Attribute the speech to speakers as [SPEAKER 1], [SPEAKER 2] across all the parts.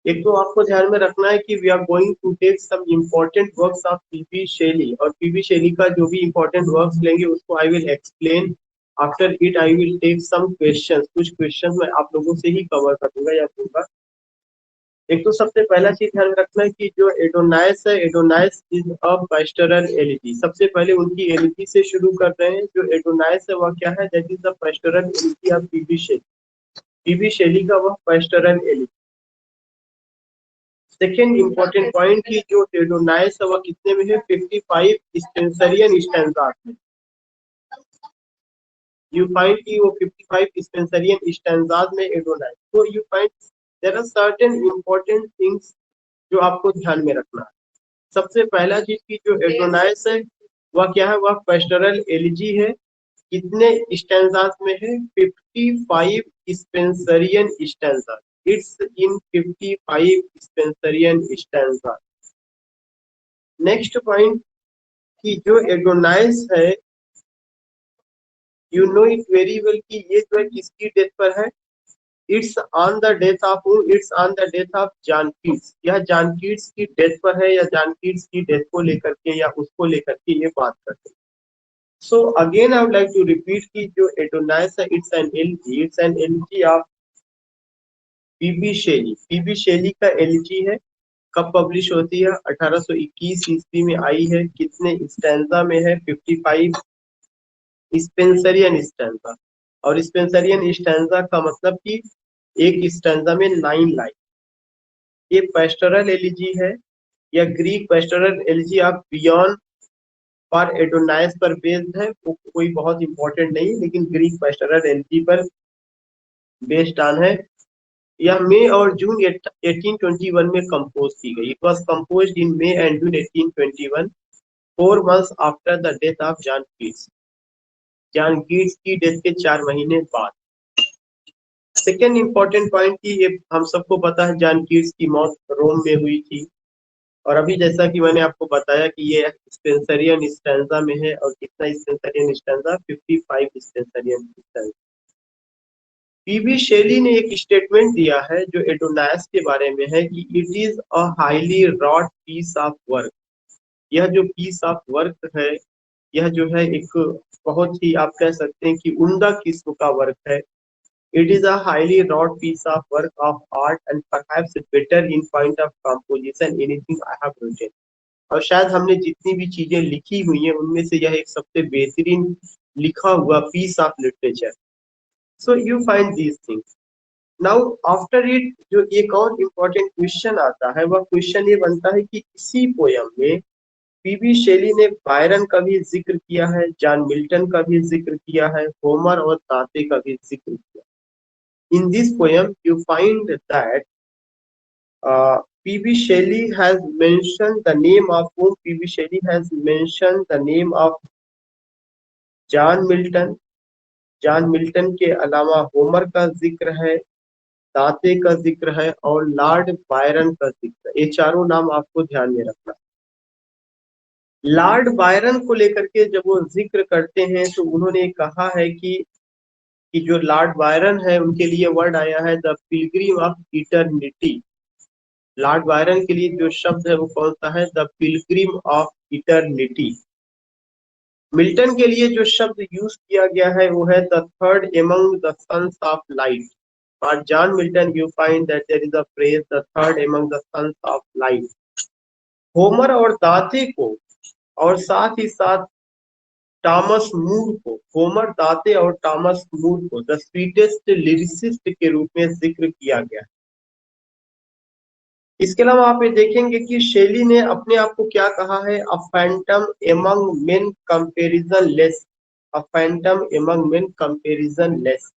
[SPEAKER 1] एक तो आपको ध्यान में रखना है कि we are going to take some important works of PB Shelley, और पीबी शैली का जो भी इम्पोर्टेंट वर्क्स लेंगे उसको I will explain. After it I will take some questions, कुछ क्वेश्चंस मैं आप लोगों से ही कवर करूंगा या दूंगा। एक तो सबसे पहला चीज ध्यान रखना है कि जो एडोनाइस है, Adonais is a pastoral elegy. सबसे पहले उनकी एलिजी से शुरू कर रहे हैं। जो एडोनाइस है वह क्या है? That is the pastoral elegy of PB Shelley. PB Shelley का वह pastoral elegy. Second important point की जो एडोनाइस है वह कितने में है? 55 स्पेंसरियन स्टैंजास में। यू फाइंड कि वो 55 स्पेंसरियन स्टैंजास में एडोनाइस। तो you find there are certain important things जो आपको ध्यान में रखना है। सबसे पहला चीज की जो एडोनाइस है वह क्या है? वह पास्टोरल एलिजी है। कितने स्टैंजास में है? 55 Spenserian stanzas. It's in 55 Spenserian stanzas. Next point कि जो एडोनाइस है, you know it very well कि ये जो है किसकी डेथ पर है? It's on the death of who? It's on the death of John Keats. यह जॉन कीट्स की डेथ पर है, या जॉन कीट्स की डेथ को लेकर के या उसको लेकर के ये बात करते हैं। So again I would like to repeat कि जो एडोनाइस है it's an elegy, it's an elegy of PB Shelley. PB Shelley का एलिजी है। कब पब्लिश होती है? 1821 ईस्वी में आई है। कितने स्टैंजा में है? 55 स्पेंसरियन स्टैंजा। और स्पेंसरियन स्टैंजा का मतलब कि एक स्टैंजा में 9 लाइन। ये पेस्टोरल एलिजी है, या ग्रीक पेस्टोरल एलिजी ऑफ बियॉन पर एडोनाइस पर बेस्ड है। वो कोई बहुत इंपॉर्टेंट नहीं, लेकिन ग्रीक पेस्टोरल एलिजी पर बेस्ड ऑन है। यह मई और जून 1821 में कंपोज की गई। It was composed in May and June 1821, 4 months after the death of John Keats. John Keats की डेथ के 4 महीने बाद। सेकेंड इंपॉर्टेंट पॉइंट की ये हम सबको पता है जॉन कीट्स की मौत रोम में हुई थी। और अभी जैसा कि मैंने आपको बताया कि ये स्पेंसरियन स्टैंजा में है। और कितना Spenserian stanza? 55 Spenserian stanza. PB Shelley ने एक स्टेटमेंट दिया है जो एडोनाइस के बारे में है कि it is a highly wrought piece of work. यह जो पीस ऑफ वर्क है, यह जो है एक बहुत ही आप कह सकते हैं कि उम्दा किस्म का वर्क है। It is a highly wrought piece of work of art and perhaps better in point of composition anything I have written. और शायद हमने जितनी भी चीजें लिखी हुई हैं उनमें से यह एक सबसे बेहतरीन लिखा हुआ piece of literature. So you find these things. Now after it जो एक और इम्पोर्टेंट क्वेश्चन आता है, वह क्वेश्चन ये बनता है कि इसी पोयम में पीबी शैली ने बायरन का भी जिक्र किया है, जॉन मिल्टन का भी जिक्र किया है, होमर और दांते का भी जिक्र किया। In this poem you find that PB Shelley has mentioned the name of whom? PB Shelley has mentioned the name of John Milton. John Milton के अलावा होमर का जिक्र है, दांते का जिक्र है, और लॉर्ड बायरन का जिक्र है। ये चारों नाम आपको ध्यान में रखना। लॉर्ड बायरन को लेकर के जब वो जिक्र करते हैं तो उन्होंने कहा है कि जो लॉर्ड बायरन है उनके लिए वर्ड आया है the pilgrim of eternity. Lord Byron के लिए जो शब्द है वो कौन सा है? The pilgrim of eternity. Milton के लिए जो शब्द यूज किया गया है वो है the third among the sons of light. और John Milton you find that there is a phrase the third among the sons of light. Homer और दांते को, और साथ ही साथ टॉमस मूर को, होमर, दांते और टॉमस मूर को the sweetest lyricist के रूप में जिक्र किया गया। इसके अलावा आप ये देखेंगे कि शैली ने अपने आप को क्या कहा है? अ phantom among men comparison less. अ phantom among men comparison less.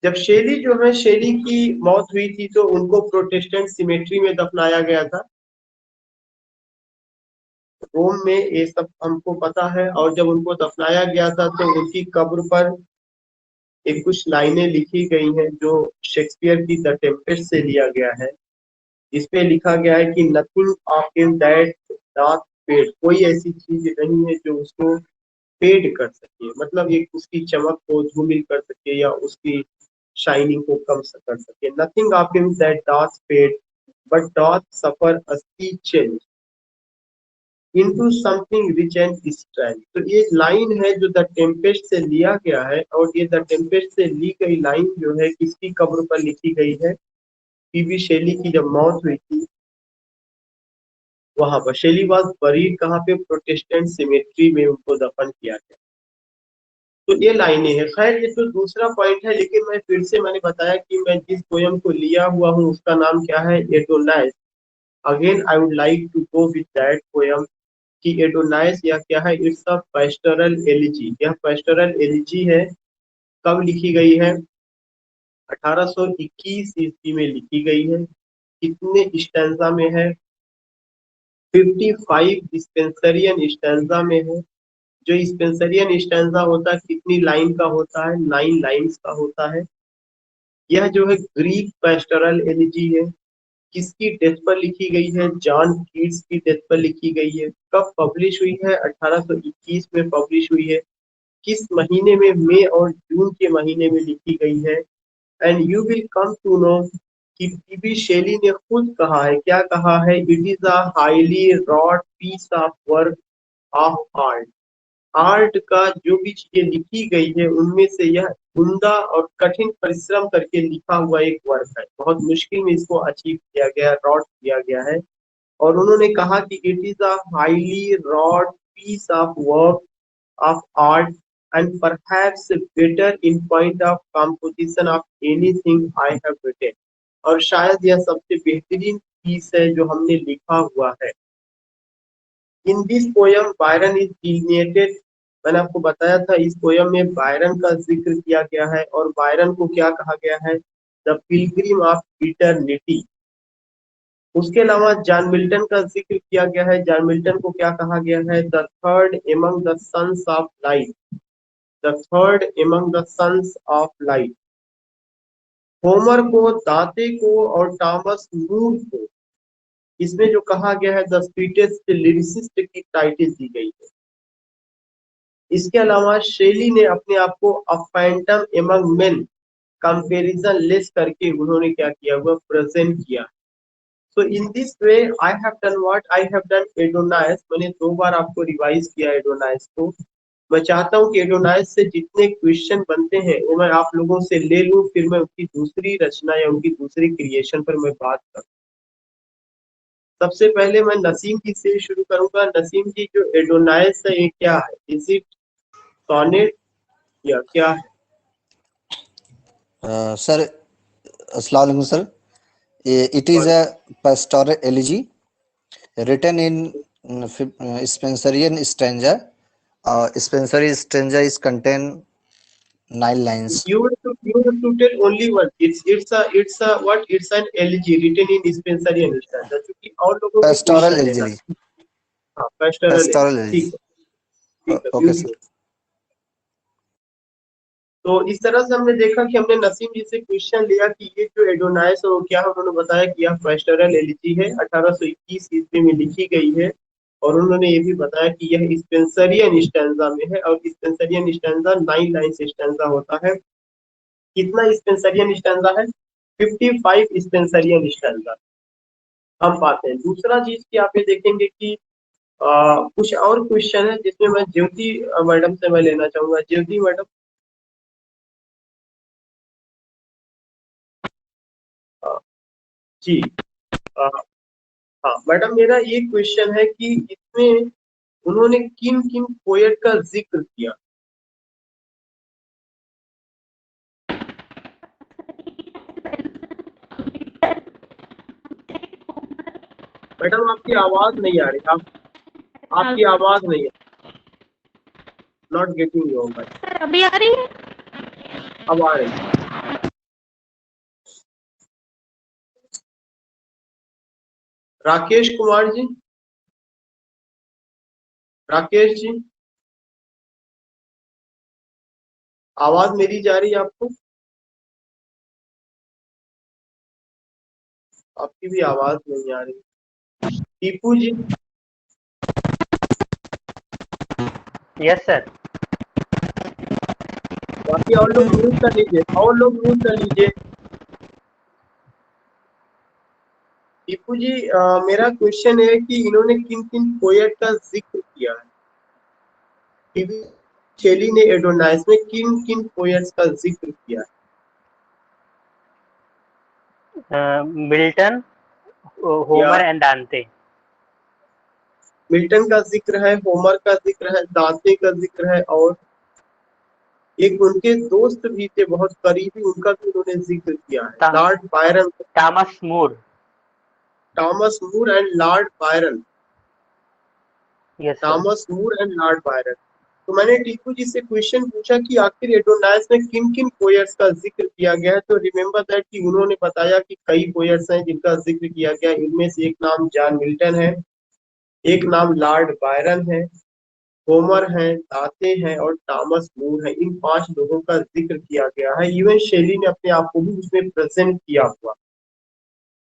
[SPEAKER 1] जब शैली जो है, शैली की मौत हुई थी तो उनको प्रोटेस्टेंट सिमेट्री में दफनाया गया था रोम में, ये सब हमको पता है। और जब उनको दफनाया गया था तो उनकी कब्र पर एक कुछ लाइनें लिखी गई हैं जो शेक्सपियर की द टेम्पेस्ट से लिया गया है। इसमें लिखा गया है कि nothing of him that not fade. कोई ऐसी चीज नहीं है जो उसको फेड कर सके, मतलब एक उसकी चमक को धूमिल कर सके या उसकी शाइनिंग को कम कर सके। Nothing of him that doth fade but doth suffer a sea change into something rich and strength. तो ये लाइन है जो द टेम्पेस्ट से लिया गया है, और ये द टेम्पेस्ट से ली गई लाइन जो है किसकी कब्र पर लिखी गई है? पीबी शेली की जब मौत हुई थी वहां पर। शेली वाज बरीड कहाँ पे? प्रोटेस्टेंट सिमेट्री में उनको दफन किया गया। तो ये लाइनें हैं। खैर ये तो दूसरा पॉइंट है, लेकिन मैं फिर से मैंने बताया कि मैं जिस पोयम को लिया हुआ हूँ उसका नाम क्या है? Adonais. Again I would like to go with that poem कि एडोनाइस या क्या है? It's a pastoral elegy. यह पेस्टोरल एलिजी है। कब लिखी गई है? 1821 ईस्वी में लिखी गई है। कितने स्टैंजा में है? 55 स्पेंसरियन स्टैंजा में है। जो स्पेंसरियन स्टैंजा होता है कितनी लाइन का होता है? 9 लाइन्स का होता है। यह जो है ग्रीक पेस्टोरल एलिजी है। किसकी डेथ पर लिखी गई है? जॉन कीट्स की डेथ पर लिखी गई है। कब पब्लिश हुई है? 1821 में पब्लिश हुई है। किस महीने में? मई और जून के महीने में लिखी गई है। And you will come to know कि पीबी शेली ने खुद कहा है। क्या कहा है? It is a highly wrought piece of work of art. Art का जो भी चीजें लिखी गई है उनमें से यह उम्दा और कठिन परिश्रम करके लिखा हुआ एक वर्क है। बहुत मुश्किल में इसको अचीव किया गया, रॉड किया गया है। और उन्होंने कहा कि it is a highly wrought piece of work of art and perhaps better in point of composition of anything I have written। और शायद यह सबसे बेहतरीन पीस है जो हमने लिखा हुआ है। In this poem Byron is delineated. मैंने आपको बताया था इस पोयम में बायरन का जिक्र किया गया है। और बायरन को क्या कहा गया है? The pilgrim of eternity. उसके अलावा जॉन मिल्टन का जिक्र किया गया है। जॉन मिल्टन को क्या कहा गया है? The third among the sons of light. The third among the sons of light. Homer को, दांते को और टॉमस मूर को इसमें जो कहा गया है द स्वीटेस्ट लिरिसिस्ट की टाइटल दी गई है। इसके अलावा शेली ने अपने आप को अ phantom among men comparison less करके उन्होंने क्या किया हुआ? प्रेजेंट किया। So in this way I have done what I have done Adonais. मैंने 2 बार आपको रिवाइज किया एडोनाइस को। मैं चाहता हूँ कि एडोनाइस से जितने क्वेश्चन बनते हैं वो मैं आप लोगों से ले लूं, फिर मैं उनकी दूसरी रचना या उनकी दूसरी क्रिएशन पर मैं बात करूँ। सबसे पहले मैं नसीम की से शुरू करूंगा। नसीम की जो एडोनाइस है ये क्या है? इज इट सोनेट या क्या है?
[SPEAKER 2] सर अस्सलाम वालेकुम sir, it is a pastoral elegy written in Spenserian stanza. Spenserian stanza is contain 9 lines.
[SPEAKER 1] You have to tell only one. It's a what? It's an elegy written in Spenserian stanza, क्योंकि और लोगों को
[SPEAKER 2] Pastoral
[SPEAKER 1] question लेना।
[SPEAKER 2] elegy.
[SPEAKER 1] हाँ, pastoral elegy.
[SPEAKER 2] Pastoral elegy.
[SPEAKER 1] ठीक है, ठीक है,
[SPEAKER 2] Okay sir.
[SPEAKER 1] ब्यूटीफुल। तो इस तरह से हमने देखा कि हमने नसीम जी से क्वेश्चन लिया कि ये जो एडोनाइस है वो क्या है। उन्होंने बताया कि यह पेस्टोरल एलिजी है, 1821 ईस्वी में लिखी गई है। और उन्होंने ये भी बताया कि यह स्पेंसरियन स्टैंजा में है, और स्पेंसरियन स्टैंजा 9 लाइन्स स्टैंजा होता है। कितना स्पेंसरियन स्टैंजा है? 55 स्पेंसरियन स्टैंजा हम पाते हैं। दूसरा चीज की आप ये देखेंगे कि कुछ और क्वेश्चन है जिसमें मैं ज्योति मैडम से मैं लेना चाहूंगा। ज्योति मैडम, जी, अ, हाँ मैडम, मेरा ये क्वेश्चन है कि इसमें उन्होंने किन किन पोएट का जिक्र किया? मैडम आपकी आवाज नहीं आ रही। आपकी आवाज नहीं है। Not getting your voice.
[SPEAKER 3] Sir अभी आ रही है?
[SPEAKER 1] अब आ रही है। राकेश कुमार जी, राकेश जी, आवाज मेरी जा रही है आपको? आपकी भी आवाज नहीं आ रही। Tipu ji,
[SPEAKER 4] yes sir.
[SPEAKER 1] बाकी और लोग म्यूट कर लीजिए, और लोग म्यूट कर लीजिए। टीपू जी, मेरा क्वेश्चन है कि इन्होंने किन किन पोएट का जिक्र किया है? पीबी शेली ने एडोनाइस में किन किन पोएट्स का जिक्र किया है?
[SPEAKER 3] मिल्टन, होमर एंड दांते।
[SPEAKER 1] मिल्टन का जिक्र है, होमर का जिक्र है, दांते का जिक्र है, और एक उनके दोस्त भी थे बहुत करीबी, उनका भी उन्होंने जिक्र किया है, Lord Byron.
[SPEAKER 3] Thomas Moore.
[SPEAKER 1] Thomas Moore and Lord Byron.
[SPEAKER 3] Yes sir.
[SPEAKER 1] Thomas Moore and Lord Byron. तो मैंने टीपू जी से क्वेश्चन पूछा कि आखिर एडोनाइस में किन किन पोएट्स का जिक्र किया गया है, तो रिमेम्बर दैट कि उन्होंने बताया कि कई पोएट्स हैं जिनका जिक्र किया गया है। इनमें से एक नाम जॉन मिल्टन है, एक नाम लॉर्ड बायरन है, होमर है, दाते हैं और थॉमस मूर है। इन 5 लोगों का जिक्र किया गया है। इवन शेली ने अपने आप को भी उसमें प्रेजेंट किया हुआ।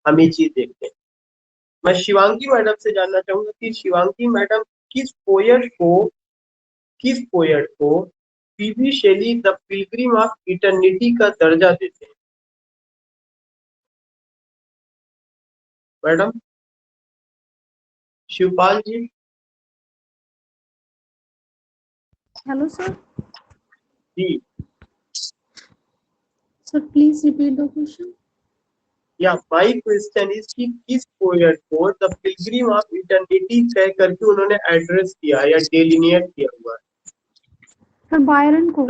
[SPEAKER 1] हम ये चीज देखते हैं। मैं शिवांगी मैडम से जानना चाहूंगा कि शिवांगी मैडम किस पोएट को PB Shelley the pilgrim of eternity का दर्जा देते हैं? Madam Shivpal ji.
[SPEAKER 4] Hello sir.
[SPEAKER 1] जी,
[SPEAKER 4] sir please repeat the question.
[SPEAKER 1] या माय क्वेश्चन इज कि किस पोएट को द पिलग्रिम ऑफ इटर्निटी कह करके उन्होंने एड्रेस किया है या डेलिनिएट किया हुआ है?
[SPEAKER 4] सर बायरन को।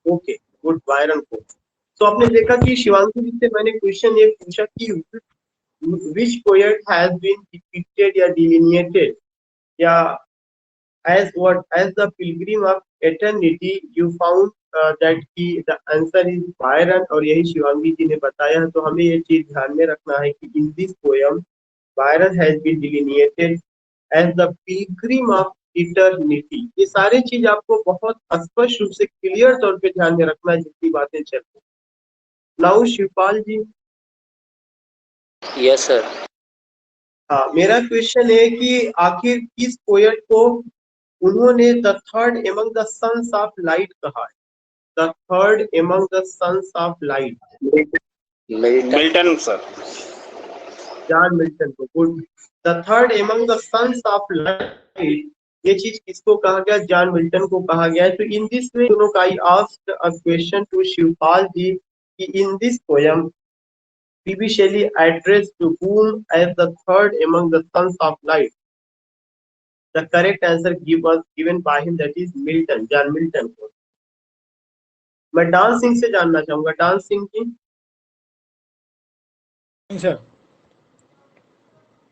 [SPEAKER 1] ओके गुड, बायरन को। तो आपने देखा कि शिवांगी जी से मैंने क्वेश्चन ये पूछा कि which poet has been depicted या delineated या as the pilgrim of eternity, you found that the answer is Byron, और यही शिवांगी जी ने बताया है। तो हमें ये चीज ध्यान में रखना है कि in this poem Byron has been delineated as the pilgrim of eternity। ये सारे चीज आपको बहुत स्पष्ट रूप से क्लियर तौर पे ध्यान में रखना है जितनी बातें चल रही। Now Shivpal ji.
[SPEAKER 3] Yes sir.
[SPEAKER 1] हाँ, मेरा क्वेश्चन है कि आखिर किस पोएट को उन्होंने the third among the sons of light कहा है? The third among the sons of light.
[SPEAKER 5] Milton sir.
[SPEAKER 1] John Milton को। Good. The third among the sons of light, ये चीज किसको कहा गया? जॉन मिल्टन को कहा गया है। तो इन दिस वे दोनों का I asked a question to Shivpal ji कि in this poem PB Shelley address to whom as the third among the sons of light? The correct answer was given by him, that is Milton, John Milton को। मैं डांस सिंह से जानना चाहूंगा, डांस Singh ji.
[SPEAKER 6] Sir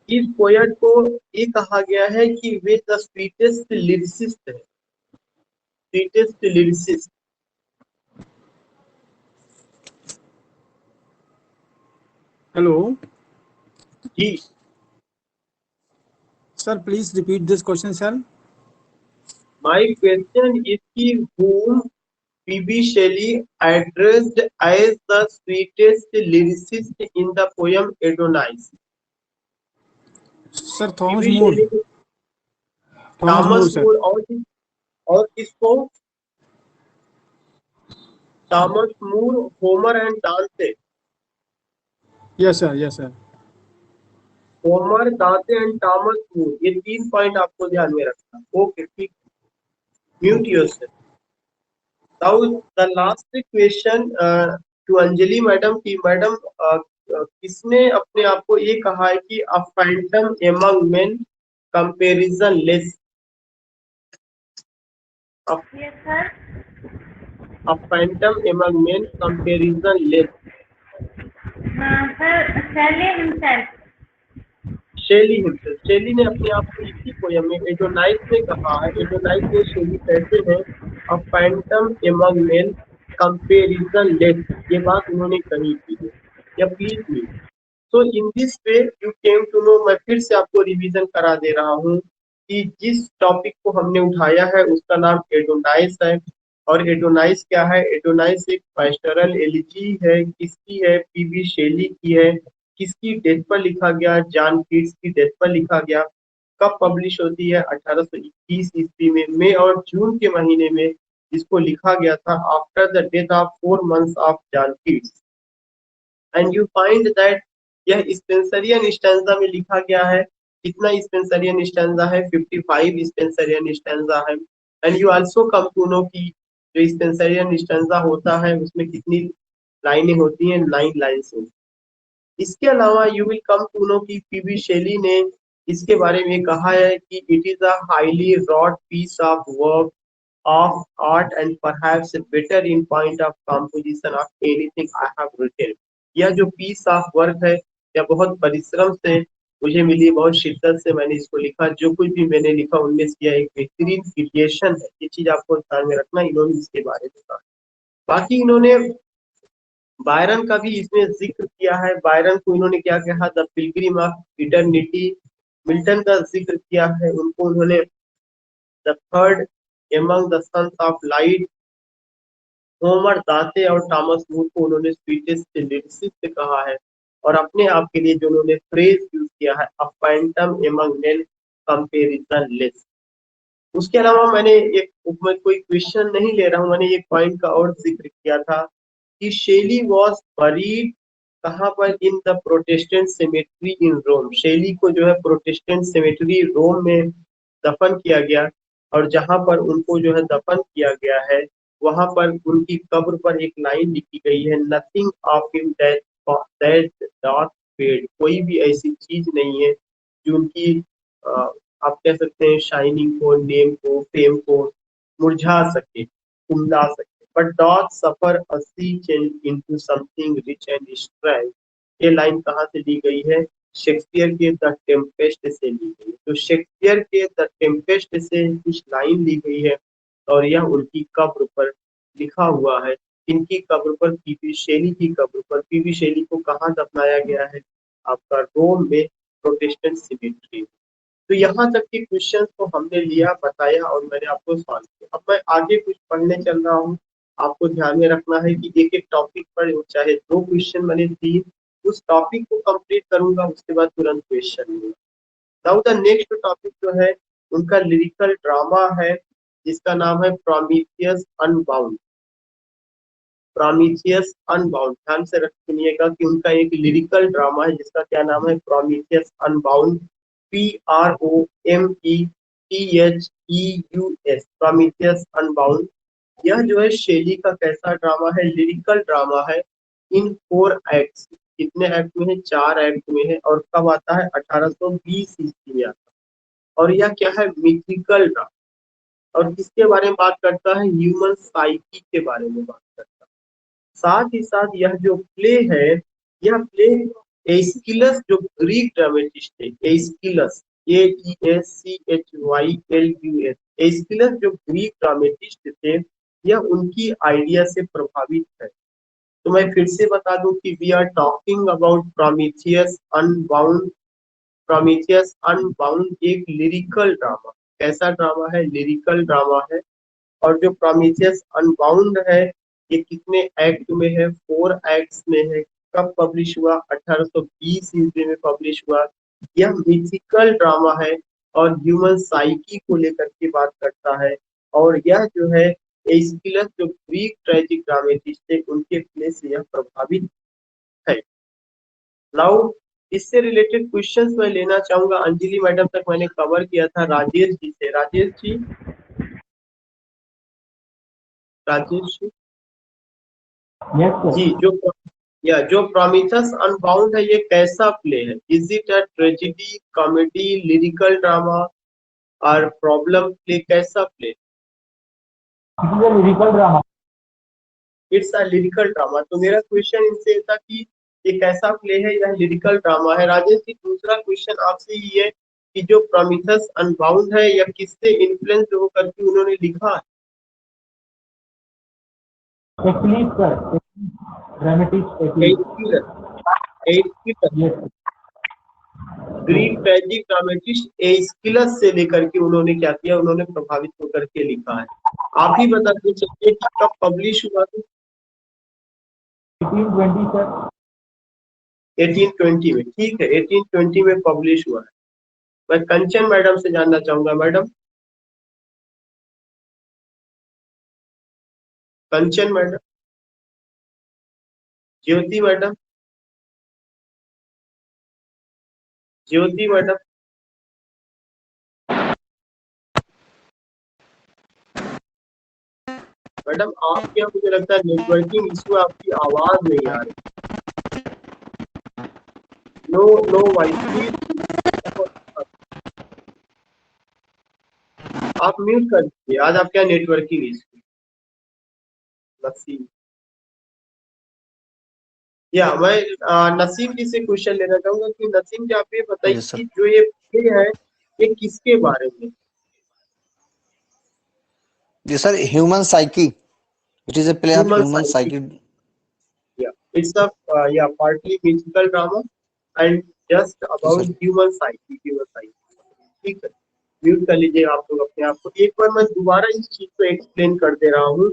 [SPEAKER 1] इस poet को ये कहा गया है कि वे द स्वीटेस्ट लिरिसिस्ट है, स्वीटेस्ट लिरिसिस्ट।
[SPEAKER 6] हेलो
[SPEAKER 1] जी
[SPEAKER 6] sir, please repeat this question sir.
[SPEAKER 1] My question is कि whom P.B. Shelley addressed as the sweetest lyricist in the poem Adonis?
[SPEAKER 6] Sir Thomas
[SPEAKER 1] P.B.
[SPEAKER 6] Moore.
[SPEAKER 1] Shelley,
[SPEAKER 6] Thomas Moore
[SPEAKER 1] Thomas
[SPEAKER 6] sir.
[SPEAKER 1] Moore और किसको? Thomas Moore, Homer and Dante.
[SPEAKER 6] Yes sir, yes sir.
[SPEAKER 1] Homer, Dante and Thomas Moore, ये 3 point आपको ध्यान में रखना। Okay ठीक। Mute yourself. Now the last question to Anjali madam की madam, किसने अपने आप को ये कहा है कि a phantom among men comparison less?
[SPEAKER 7] Yes, sir.
[SPEAKER 1] A phantom among men comparison less.
[SPEAKER 7] Sir, Shelley himself.
[SPEAKER 1] शेली ने अपने आप को इसी पोयम में एडोनाइस में कहा है। एडोनाइस में शेली कहते हैं a phantom among men comparison less, ये बात उन्होंने कही थी। या प्लीज मी। तो in this way you came to know, मैं फिर से आपको रिवीजन करा दे रहा हूँ कि जिस टॉपिक को हमने उठाया है उसका नाम एडोनाइस है। और एडोनाइस क्या है? एडोनाइस एक पैस्टोरल एलिजी है। किसकी है? पीबी शेली की है। किसकी डेथ पर लिखा गया? जॉन कीट्स की डेथ पर लिखा गया। कब पब्लिश होती है? 1821 ईस्वी में मई और जून के महीने में जिसको लिखा गया था after the death of 4 months of John Keats, and you find that यह स्पेंसरियन स्टैंजा में लिखा गया है। कितना स्पेंसरियन स्टैंजा है? 55 स्पेंसरियन स्टैंजा है। And you also come to know कि जो स्पेंसरियन स्टैंजा होता है उसमें कितनी लाइनें होती हैं? 9 लाइन्स होती हैं। इसके अलावा you will come to know कि पीबी शेली ने इसके बारे में कहा है कि it is a highly wrought piece of work of art and perhaps better in point of composition of anything I have written. यह जो पीस ऑफ वर्क है यह बहुत परिश्रम से मुझे मिली, बहुत शिद्दत से मैंने इसको लिखा। जो कुछ भी मैंने लिखा उनमें से यह एक बेहतरीन क्रिएशन है। ये चीज आपको ध्यान में रखना, इन्होंने इसके बारे में कहा। बाकी इन्होंने बायरन का भी इसमें जिक्र किया है। बायरन को इन्होंने क्या कहा? The pilgrim of eternity. Milton का जिक्र किया है, उनको उन्होंने the third among the sons of light. Homer, Dante और थॉमस मूर को उन्होंने स्वीटेस्ट लिरिसिस्ट कहा है। और अपने आप के लिए जो उन्होंने फ्रेज यूज किया है, अ phantom among men comparison less. उसके अलावा मैं कोई क्वेश्चन नहीं ले रहा हूँ, मैंने एक पॉइंट का और जिक्र किया था कि शेली वॉज बरीड कहाँ पर? इन द प्रोटेस्टेंट सेमेट्री इन रोम। शेली को जो है प्रोटेस्टेंट सेमेट्री रोम में दफन किया गया, और जहां पर उनको जो है दफन किया गया है वहां पर उनकी कब्र पर एक लाइन लिखी गई है, nothing of him that doth fade. कोई भी ऐसी चीज नहीं है जो उनकी आप कह सकते हैं शाइनिंग को, नेम को, फेम को मुरझा सके, कुमला सके। But doth suffer a sea change into something rich and strange। ये लाइन कहाँ से ली गई है? शेक्सपियर के द टेम्पेस्ट से ली गई है। तो शेक्सपियर के द टेम्पेस्ट से कुछ लाइन ली गई है और यह उनकी कब्र पर लिखा हुआ है। इनकी कब्र पर, पीबी शेली की कब्र पर। पीबी शेली को कहाँ दफनाया गया है? आपका रोम में प्रोटेस्टेंट सिमेट्री। तो यहाँ तक के क्वेश्चन को हमने लिया, बताया और मैंने आपको सॉल्व किया। अब मैं आगे कुछ पढ़ने चल रहा हूँ। आपको ध्यान में रखना है कि एक एक टॉपिक पर चाहे 2 क्वेश्चन मैंने 3, उस टॉपिक को कंप्लीट करूंगा, उसके बाद तुरंत क्वेश्चन लूंगा। नाउ द नेक्स्ट टॉपिक जो है उनका लिरिकल ड्रामा है, जिसका नाम है प्रोमीथियस अनबाउंड। प्रोमीथियस अनबाउंड, ध्यान से रख सुनिएगा कि उनका एक लिरिकल ड्रामा है जिसका क्या नाम है? Prometheus unbound. PROMETHEUS, Prometheus unbound. यह जो है शेली का कैसा ड्रामा है? लिरिकल ड्रामा है इन 4 एक्ट्स। कितने एक्ट में है? 4 एक्ट में है। और कब आता है? 1820 ईस्वी में आता है। और यह क्या है? Mythical drama. और किसके बारे में बात करता है? ह्यूमन साइकी के बारे में बात करता है। साथ ही साथ यह जो प्ले है, यह प्ले एस्किलस जो ग्रीक ड्रामेटिस्ट थे, एस्किलस AESCHYLUS, एस्किलस जो ग्रीक ड्रामेटिस्ट थे, यह उनकी आइडिया से प्रभावित है। तो मैं फिर से बता दूं कि we are talking about Prometheus Unbound. Prometheus Unbound एक लिरिकल ड्रामा। कैसा ड्रामा है? लिरिकल ड्रामा है। और जो प्रोमीथियस अनबाउंड है ये कितने एक्ट में है? 4 एक्ट्स में है। कब पब्लिश हुआ? 1820 ईस्वी में पब्लिश हुआ। यह मिथिकल ड्रामा है और ह्यूमन साइकी को लेकर के बात करता है। और यह जो है एस्किलस जो ग्रीक ट्रेजिक ड्रामेटिस्ट थे उनके प्ले से यह प्रभावित है। नाउ इससे रिलेटेड क्वेश्चंस मैं लेना चाहूंगा। अंजलि मैडम तक मैंने कवर किया था, राजेश जी से। राजेश जी, राजेश जी जी, जो प्रोमीथस अनबाउंड है ये कैसा प्ले है? Is it a tragedy, comedy, lyrical drama और प्रॉब्लम प्ले? कैसा play?
[SPEAKER 6] Lyrical drama.
[SPEAKER 1] It's a lyrical drama. तो मेरा क्वेश्चन इनसे था कि ये कैसा प्ले है? यह लिरिकल ड्रामा है। राजेश जी, दूसरा क्वेश्चन आपसे ये है कि जो प्रोमीथस अनबाउंड है यह किससे इन्फ्लुएंस होकर के उन्होंने लिखा है? ग्रीक ट्रेजिक ड्रामेटिस्ट एस्किलस से लेकर के उन्होंने क्या किया? उन्होंने प्रभावित होकर के लिखा है। आप ही बताते चलिए कि कब पब्लिश हुआ था?
[SPEAKER 6] 1820 सर।
[SPEAKER 1] 1820 में। ठीक है, 1820 में पब्लिश हुआ है। मैं कंचन मैडम से जानना चाहूंगा। मैडम, कंचन मैडम, ज्योति मैडम, ज्योति मैडम, मैडम आपके यहाँ मुझे लगता है नेटवर्किंग इशू, आपकी आवाज नहीं आ रही। नो नो वाइस प्लीज, आप म्यूट कर दीजिए। आज आपके यहाँ नेटवर्किंग इशू। नसीम, या मैं नसीम जी से क्वेश्चन लेना चाहूंगा कि नसीम जी आप ये बताइए
[SPEAKER 2] Yes, sir.
[SPEAKER 1] कि जो ये प्ले है ये किसके बारे में?
[SPEAKER 2] Yes, sir. Human psyche. It is a play of
[SPEAKER 1] Human
[SPEAKER 2] human
[SPEAKER 1] psyche.
[SPEAKER 2] psyche.
[SPEAKER 1] Yeah, it's a partly musical drama and just
[SPEAKER 2] Yes,
[SPEAKER 1] about
[SPEAKER 2] sir.
[SPEAKER 1] human psyche, human psyche. ठीक है, म्यूट कर लीजिए आप लोग अपने आप को। एक बार मैं दोबारा इस चीज को एक्सप्लेन कर दे रहा हूँ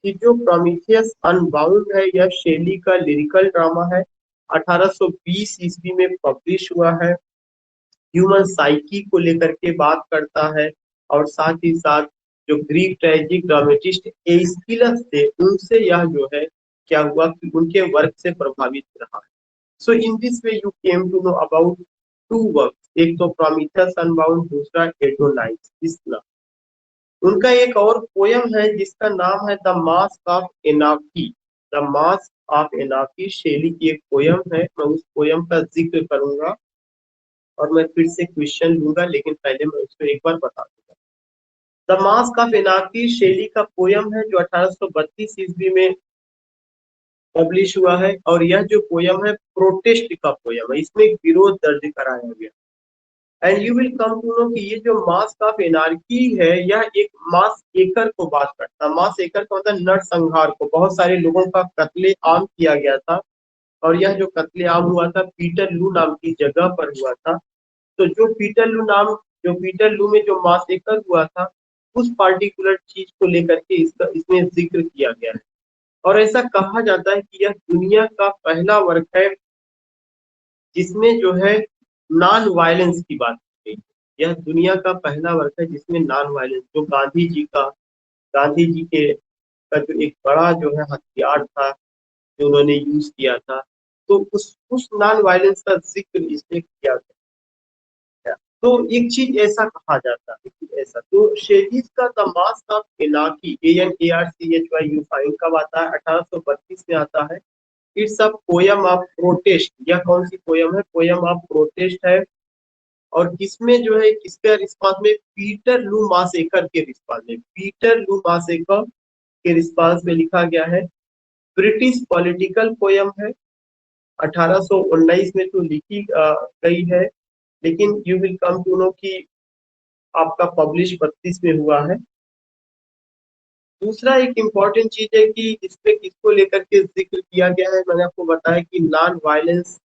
[SPEAKER 1] कि जो प्रोमीथियस अनबाउंड है यह शेली का लिरिकल ड्रामा है, 1820 ईस्वी में पब्लिश हुआ है। ह्यूमन साइकी को लेकर के बात करता है और साथ ही साथ जो ग्रीक ट्रेजिक ड्रामेटिस्ट एस्किलस थे उनसे यह जो है क्या हुआ कि उनके वर्क से प्रभावित रहा है। सो इन this way you came to know about to works, एक तो प्रोमीथियस अनबाउंड, दूसरा एडोनाइस इस्ला। उनका एक और पोयम है जिसका नाम है the mask of एनाकी। The mask of एनाकी शेली की एक पोयम है, मैं उस पोयम का जिक्र करूंगा और मैं फिर से क्वेश्चन लूंगा, लेकिन पहले मैं उसको एक बार बता दूंगा। द मास्क ऑफ एनाकी शेली का पोयम है जो 1832 ईस्वी में पब्लिश हुआ है और यह जो पोयम है प्रोटेस्ट का पोयम है, इसमें एक विरोध दर्ज कराया गया। And you will come to know कि ये जो मास्क ऑफ एनार्की है यह एक मास एकर को बात करता है। मास एकर का मतलब नरसंहार को, बहुत सारे लोगों का कत्ले आम किया गया था और यह जो कत्ले आम हुआ था पीटर लू नाम की जगह पर हुआ था। तो जो पीटर लू में जो मासेकर हुआ था उस पार्टिकुलर चीज को लेकर के इसका इसमें जिक्र किया गया है। और ऐसा कहा जाता है कि यह दुनिया का पहला वर्क है जिसमें जो है नॉन वायलेंस की बात की गई। यह दुनिया का पहला वर्क है जिसमें नॉन वायलेंस, जो गांधी जी के का जो एक बड़ा जो है हथियार था जो उन्होंने यूज किया था, तो उस नॉन वायलेंस का जिक्र इसमें किया गया। तो एक चीज ऐसा कहा जाता है कि ऐसा, तो शेलीज का the mask of anarchy ANARCHY fine कब आता है? 1832 में आता है। It's a poem of protest. यह कौन सी पोयम है? पोयम ऑफ प्रोटेस्ट है। और किसमें जो है किसके रिस्पांस में? पीटर लू मासेकर के रिस्पांस में। पीटर लू मासेकर के रिस्पांस में लिखा गया है। ब्रिटिश पॉलिटिकल पोयम है, 1819 में तो लिखी गई है, लेकिन you will come to know कि आपका पब्लिश 32 में हुआ है। दूसरा एक इम्पॉर्टेंट चीज है कि इसमें किसको लेकर के जिक्र किया गया है। मैंने आपको बताया कि नॉन वायलेंस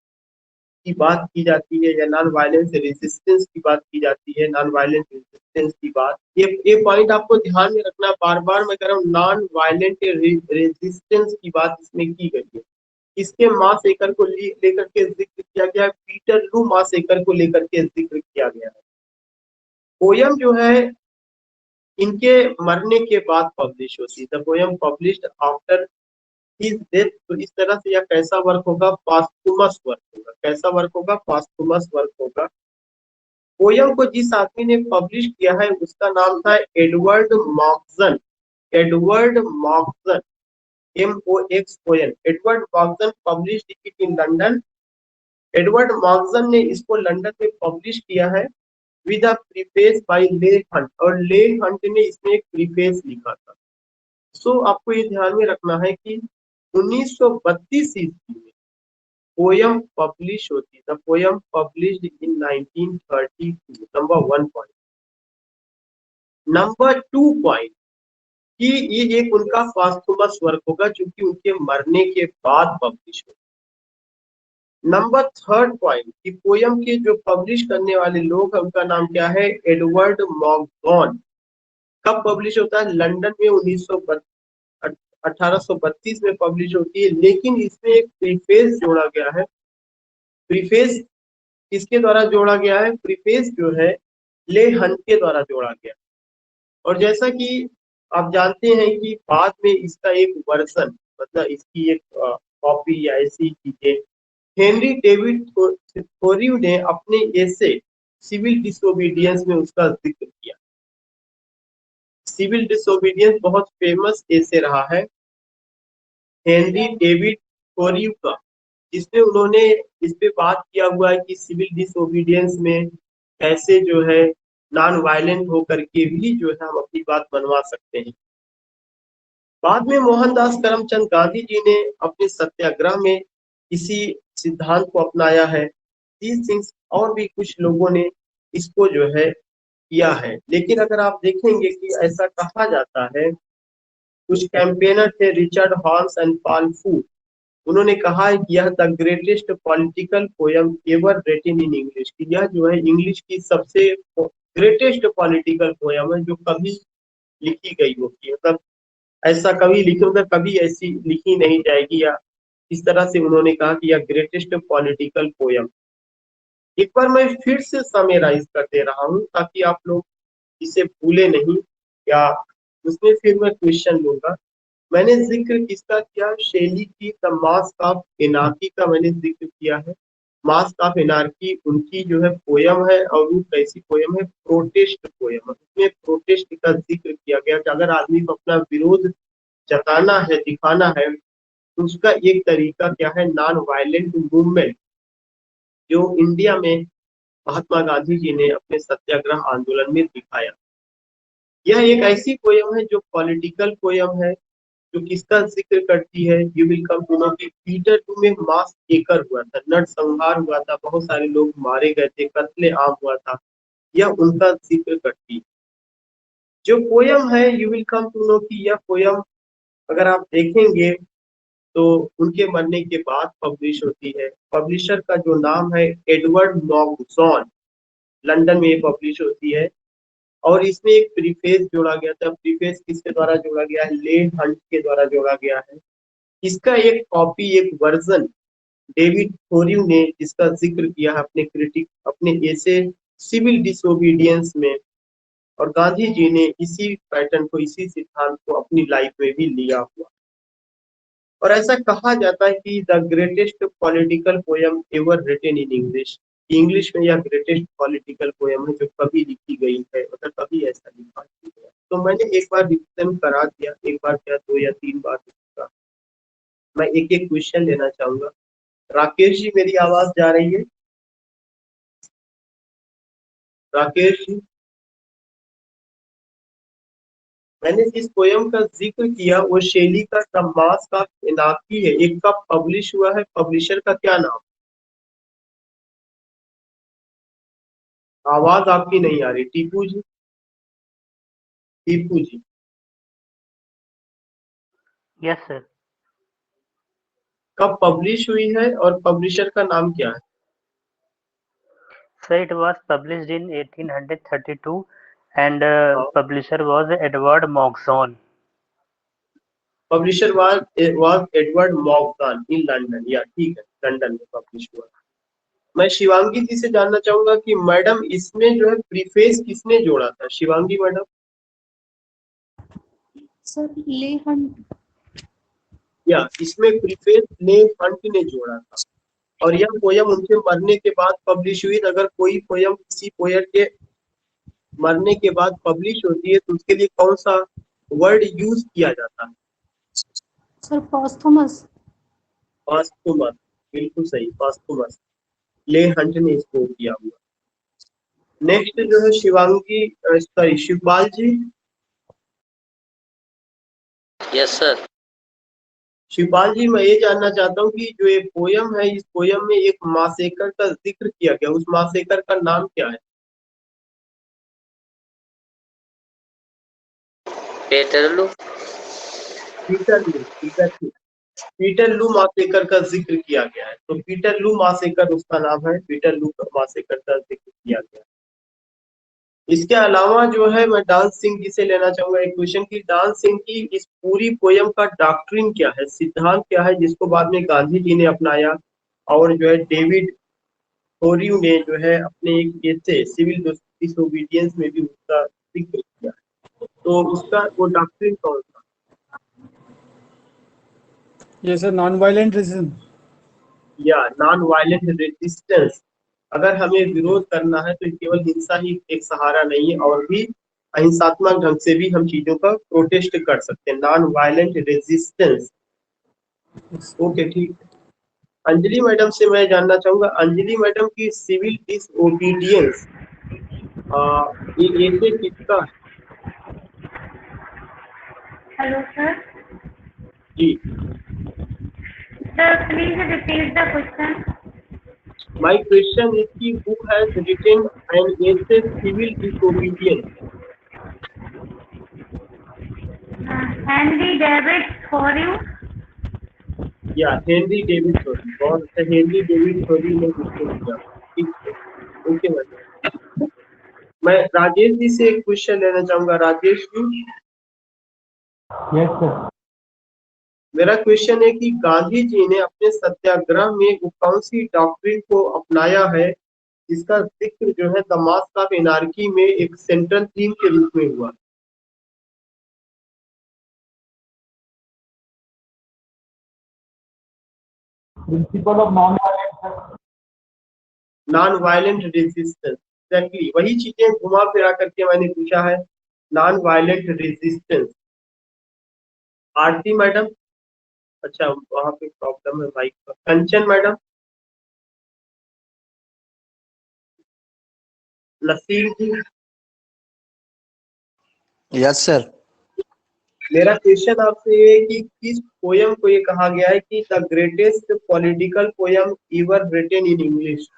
[SPEAKER 1] की बात की जाती है या नॉन वायलेंस रेजिस्टेंस की बात की जाती है। नॉन वायलेंस रेजिस्टेंस की बात, ये पॉइंट आपको ध्यान में रखना, बार बार मैं कह रहा हूँ, नॉन वायलेंट रेजिस्टेंस की बात इसमें की गई है। इसके मासेकर को लेकर के जिक्र किया गया है, पीटर लू मासेकर को लेकर के जिक्र किया गया है। पोयम जो है इनके मरने के बाद पब्लिश होती है। The poem published after his death. तो इस तरह से यह कैसा वर्क होगा? पास्थुमस वर्क होगा। कैसा वर्क होगा? पास्थुमस वर्क होगा। पोयम को जिस आदमी ने पब्लिश किया है उसका नाम था Edward Moxon. Edward Moxon, MOX poem. Edward Moxon published it in London. Edward Moxon ने इसको लंदन में पब्लिश किया है with a preface by Leigh Hunt, और ले हंट ने इसमें एक प्रीफेस लिखा था। सो आपको ये ध्यान में रखना है कि 1932 ईस्वी में पोयम पब्लिश होती है। The poem published in 1932। Number 1 point. Number 2 point कि ये एक उनका पास्थुमस वर्क होगा जो कि उनके मरने के बाद पब्लिश होगा। नंबर 3 पॉइंट कि पोयम के जो पब्लिश करने वाले लोग हैं उनका नाम क्या है? एडवर्ड मॉकगॉन। कब पब्लिश होता है? लंदन में 1832 में पब्लिश होती है, लेकिन इसमें एक प्रीफेस जोड़ा गया है। प्रीफेस किसके द्वारा जोड़ा गया है? प्रीफेस जो है ले हंट के द्वारा जोड़ा गया। और जैसा कि आप जानते हैं कि बाद में इसका एक वर्जन, मतलब इसकी एक कॉपी या ऐसी चीजें हेनरी डेविड थोरियो ने अपने एसे सिविल डिसोबीडियंस में उसका जिक्र किया। सिविल डिसोबीडियंस बहुत फेमस एसे रहा है हेनरी डेविड थोरियो का, जिसमें उन्होंने इस पे बात किया हुआ है कि सिविल डिसोबीडियंस में कैसे जो है नॉन वायलेंट होकर के भी जो है हम अपनी बात मनवा सकते हैं। बाद में मोहनदास करमचंद गांधी जी ने अपने सत्याग्रह में इसी सिद्धांत को अपनाया है। these things और भी कुछ लोगों ने इसको जो है किया है, लेकिन अगर आप देखेंगे कि ऐसा कहा जाता है, कुछ कैंपेनर थे Richard Horns and Paul Foot, उन्होंने कहा है कि यह the greatest political poem ever written in English, कि यह जो है इंग्लिश की सबसे ग्रेटेस्ट पॉलिटिकल पोयम है जो कभी लिखी गई होगी, मतलब ऐसा कभी लिखी, मतलब कभी ऐसी लिखी नहीं जाएगी, या इस तरह से उन्होंने कहा कि यह ग्रेटेस्ट पॉलिटिकल पोयम। एक बार मैं फिर से समराइज कर दे रहा हूँ ताकि आप लोग इसे भूले नहीं, या उसमें फिर मैं क्वेश्चन लूंगा। मैंने जिक्र किसका किया? शेली की द मास्क ऑफ एनार्की का मैंने जिक्र किया है। मास्क ऑफ एनार्की उनकी जो है पोयम है, और वो कैसी पोयम है? प्रोटेस्ट पोयम है। उसमें प्रोटेस्ट का जिक्र किया गया कि अगर आदमी को अपना विरोध जताना है, दिखाना है, तो उसका एक तरीका क्या है? नॉन वायलेंट मूवमेंट, जो इंडिया में महात्मा गांधी जी ने अपने सत्याग्रह आंदोलन में दिखाया। यह एक ऐसी पोयम है जो पॉलिटिकल पोयम है, जो किसका जिक्र करती है? You will come to know कि पीटरलू में मास एकर हुआ था, नरसंहार हुआ था, बहुत सारे लोग मारे गए थे, कत्ले आम हुआ था, यह उनका जिक्र करती है। जो पोयम है you will come to know कि यह पोयम अगर आप देखेंगे तो उनके मरने के बाद पब्लिश होती है। पब्लिशर का जो नाम है एडवर्ड मॉगजॉन, लंदन में पब्लिश होती है, और इसमें एक प्रीफेस जोड़ा गया था। प्रीफेस किसके द्वारा जोड़ा गया है? ले हंट के द्वारा जोड़ा गया है। इसका एक कॉपी, एक वर्जन डेविड थोरियो ने जिसका जिक्र किया है अपने क्रिटिक, अपने ऐसे सिविल डिसोबीडियंस में, और गांधी जी ने इसी पैटर्न को, इसी सिद्धांत को अपनी लाइफ में भी लिया हुआ। और ऐसा कहा जाता है कि the greatest political poem ever written in English, English में यह ग्रेटेस्ट पॉलिटिकल पोयम है जो कभी लिखी गई है, मतलब कभी ऐसा लिखा गया। तो मैंने एक बार रिविजन करा दिया, एक बार क्या 2 या 3 बार का। मैं एक एक क्वेश्चन लेना चाहूंगा। राकेश जी, मेरी आवाज जा रही है? राकेश जी, मैंने जिस पोयम का जिक्र किया वो शेली का द मास्क ऑफ एनार्की है, एक कब पब्लिश हुआ है, पब्लिशर का क्या नाम? आवाज आपकी नहीं आ रही। टीपू जी, टीपू जी।
[SPEAKER 3] Yes sir.
[SPEAKER 1] कब पब्लिश हुई है और पब्लिशर का नाम क्या है?
[SPEAKER 3] Sir, it was published in 1832 and
[SPEAKER 1] हाँ,
[SPEAKER 3] publisher was Edward Moxon.
[SPEAKER 1] Publisher was Edward Moxon in London, या ठीक है, लंदन में पब्लिश हुआ। मैं शिवांगी जी से जानना चाहूंगा कि मैडम इसमें जो है प्रीफेस किसने जोड़ा था? शिवांगी मैडम।
[SPEAKER 4] सर ले हंट।
[SPEAKER 1] या इसमें प्रीफेस ले हंट ने जोड़ा था, और यह पोयम उनके मरने के बाद पब्लिश हुई। अगर कोई पोयम किसी पोएट के मरने के बाद पब्लिश होती है तो उसके लिए कौन सा वर्ड यूज किया जाता है?
[SPEAKER 4] सर पॉस्थुमस।
[SPEAKER 1] पास्थुमस, बिल्कुल सही, पास्थुमस। ले हंट ने इसको किया हुआ। नेक्स्ट जो है Shivangi, sorry Shivpal ji.
[SPEAKER 5] Yes sir.
[SPEAKER 1] Shivpal ji, मैं ये जानना चाहता हूँ कि जो ये पोयम है, इस पोयम में एक मासेकर का जिक्र किया गया, उस मासेकर का नाम क्या है?
[SPEAKER 5] पेटरलू।
[SPEAKER 1] पीटर लू मासेकर का जिक्र किया गया है, तो पीटर लू मासेकर उसका नाम है, पीटर लू मासेकर का जिक्र किया गया है। इसके अलावा जो है मैं डांस सिंह जी से लेना चाहूंगा एक क्वेश्चन की डांस सिंह की इस पूरी पोयम का डॉक्ट्रिन क्या है, सिद्धांत क्या है, जिसको बाद में गांधी जी ने अपनाया, और जो है डेविड थोरियो ने जो है अपने एक ऐसे सिविल डिसोबीडियंस में भी उसका जिक्र किया। तो उसका वो डॉक्ट्रिन कौन सा?
[SPEAKER 6] Yes, sir. Non-violent reason.
[SPEAKER 1] या नॉन वायलेंट रेजिस्टेंस। अगर हमें विरोध करना है तो केवल हिंसा ही एक सहारा नहीं है, और भी अहिंसात्मक ढंग से भी हम चीजों का प्रोटेस्ट कर सकते हैं। Non violent resistance. ओके, ठीक है। अंजलि मैडम से मैं जानना चाहूंगा, अंजलि मैडम की सिविल डिसओबीडियंस ये ऐसे किसका है?
[SPEAKER 7] Hello, sir.
[SPEAKER 1] जी,
[SPEAKER 7] Sir, please repeat the question.
[SPEAKER 1] My question is कि who has written an essay civil disobedience?
[SPEAKER 7] Henry David for you.
[SPEAKER 1] या हेनरी डेविड थोरी। बहुत अच्छा, हेनरी डेविड थोरी ने इसको किया। ठीक है, ओके मैडम। मैं राजेश जी से एक क्वेश्चन लेना चाहूंगा। Rajesh ji,
[SPEAKER 6] Yes, sir.
[SPEAKER 1] मेरा क्वेश्चन है कि गांधी जी ने अपने सत्याग्रह में वो कौन सी डॉक्ट्रिन को अपनाया है जिसका जिक्र जो है द मास्क ऑफ एनार्की में एक सेंट्रल थीम के रूप में हुआ?
[SPEAKER 6] Principle of non-violence.
[SPEAKER 1] Non violent resistance. Exactly वही चीजें घुमा फिरा करके मैंने पूछा है, नॉन वायलेंट रेजिस्टेंस। आरती मैडम, अच्छा वहां पे प्रॉब्लम है माइक का। कंचन मैडम, नसीर जी,
[SPEAKER 2] यस सर।
[SPEAKER 1] मेरा क्वेश्चन आपसे ये है कि किस पोयम को ये कहा गया है कि the greatest political poem ever written in English?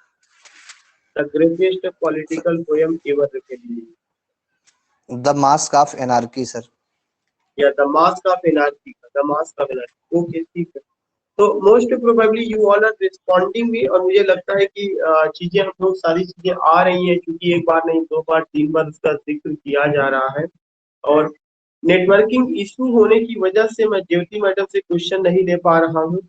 [SPEAKER 1] The greatest political poem ever written in English,
[SPEAKER 2] the mask of anarchy sir.
[SPEAKER 1] या the mask of anarchy? The mask of anarchy, okay ठीक है। तो most probably you all are responding भी, और मुझे लगता है कि चीजें हम लोग सारी चीजें आ रही हैं, क्योंकि एक बार नहीं, दो बार, तीन बार इसका जिक्र किया जा रहा है। और नेटवर्किंग इशू होने की वजह से मैं ज्योति मैडम से क्वेश्चन नहीं ले पा रहा हूँ,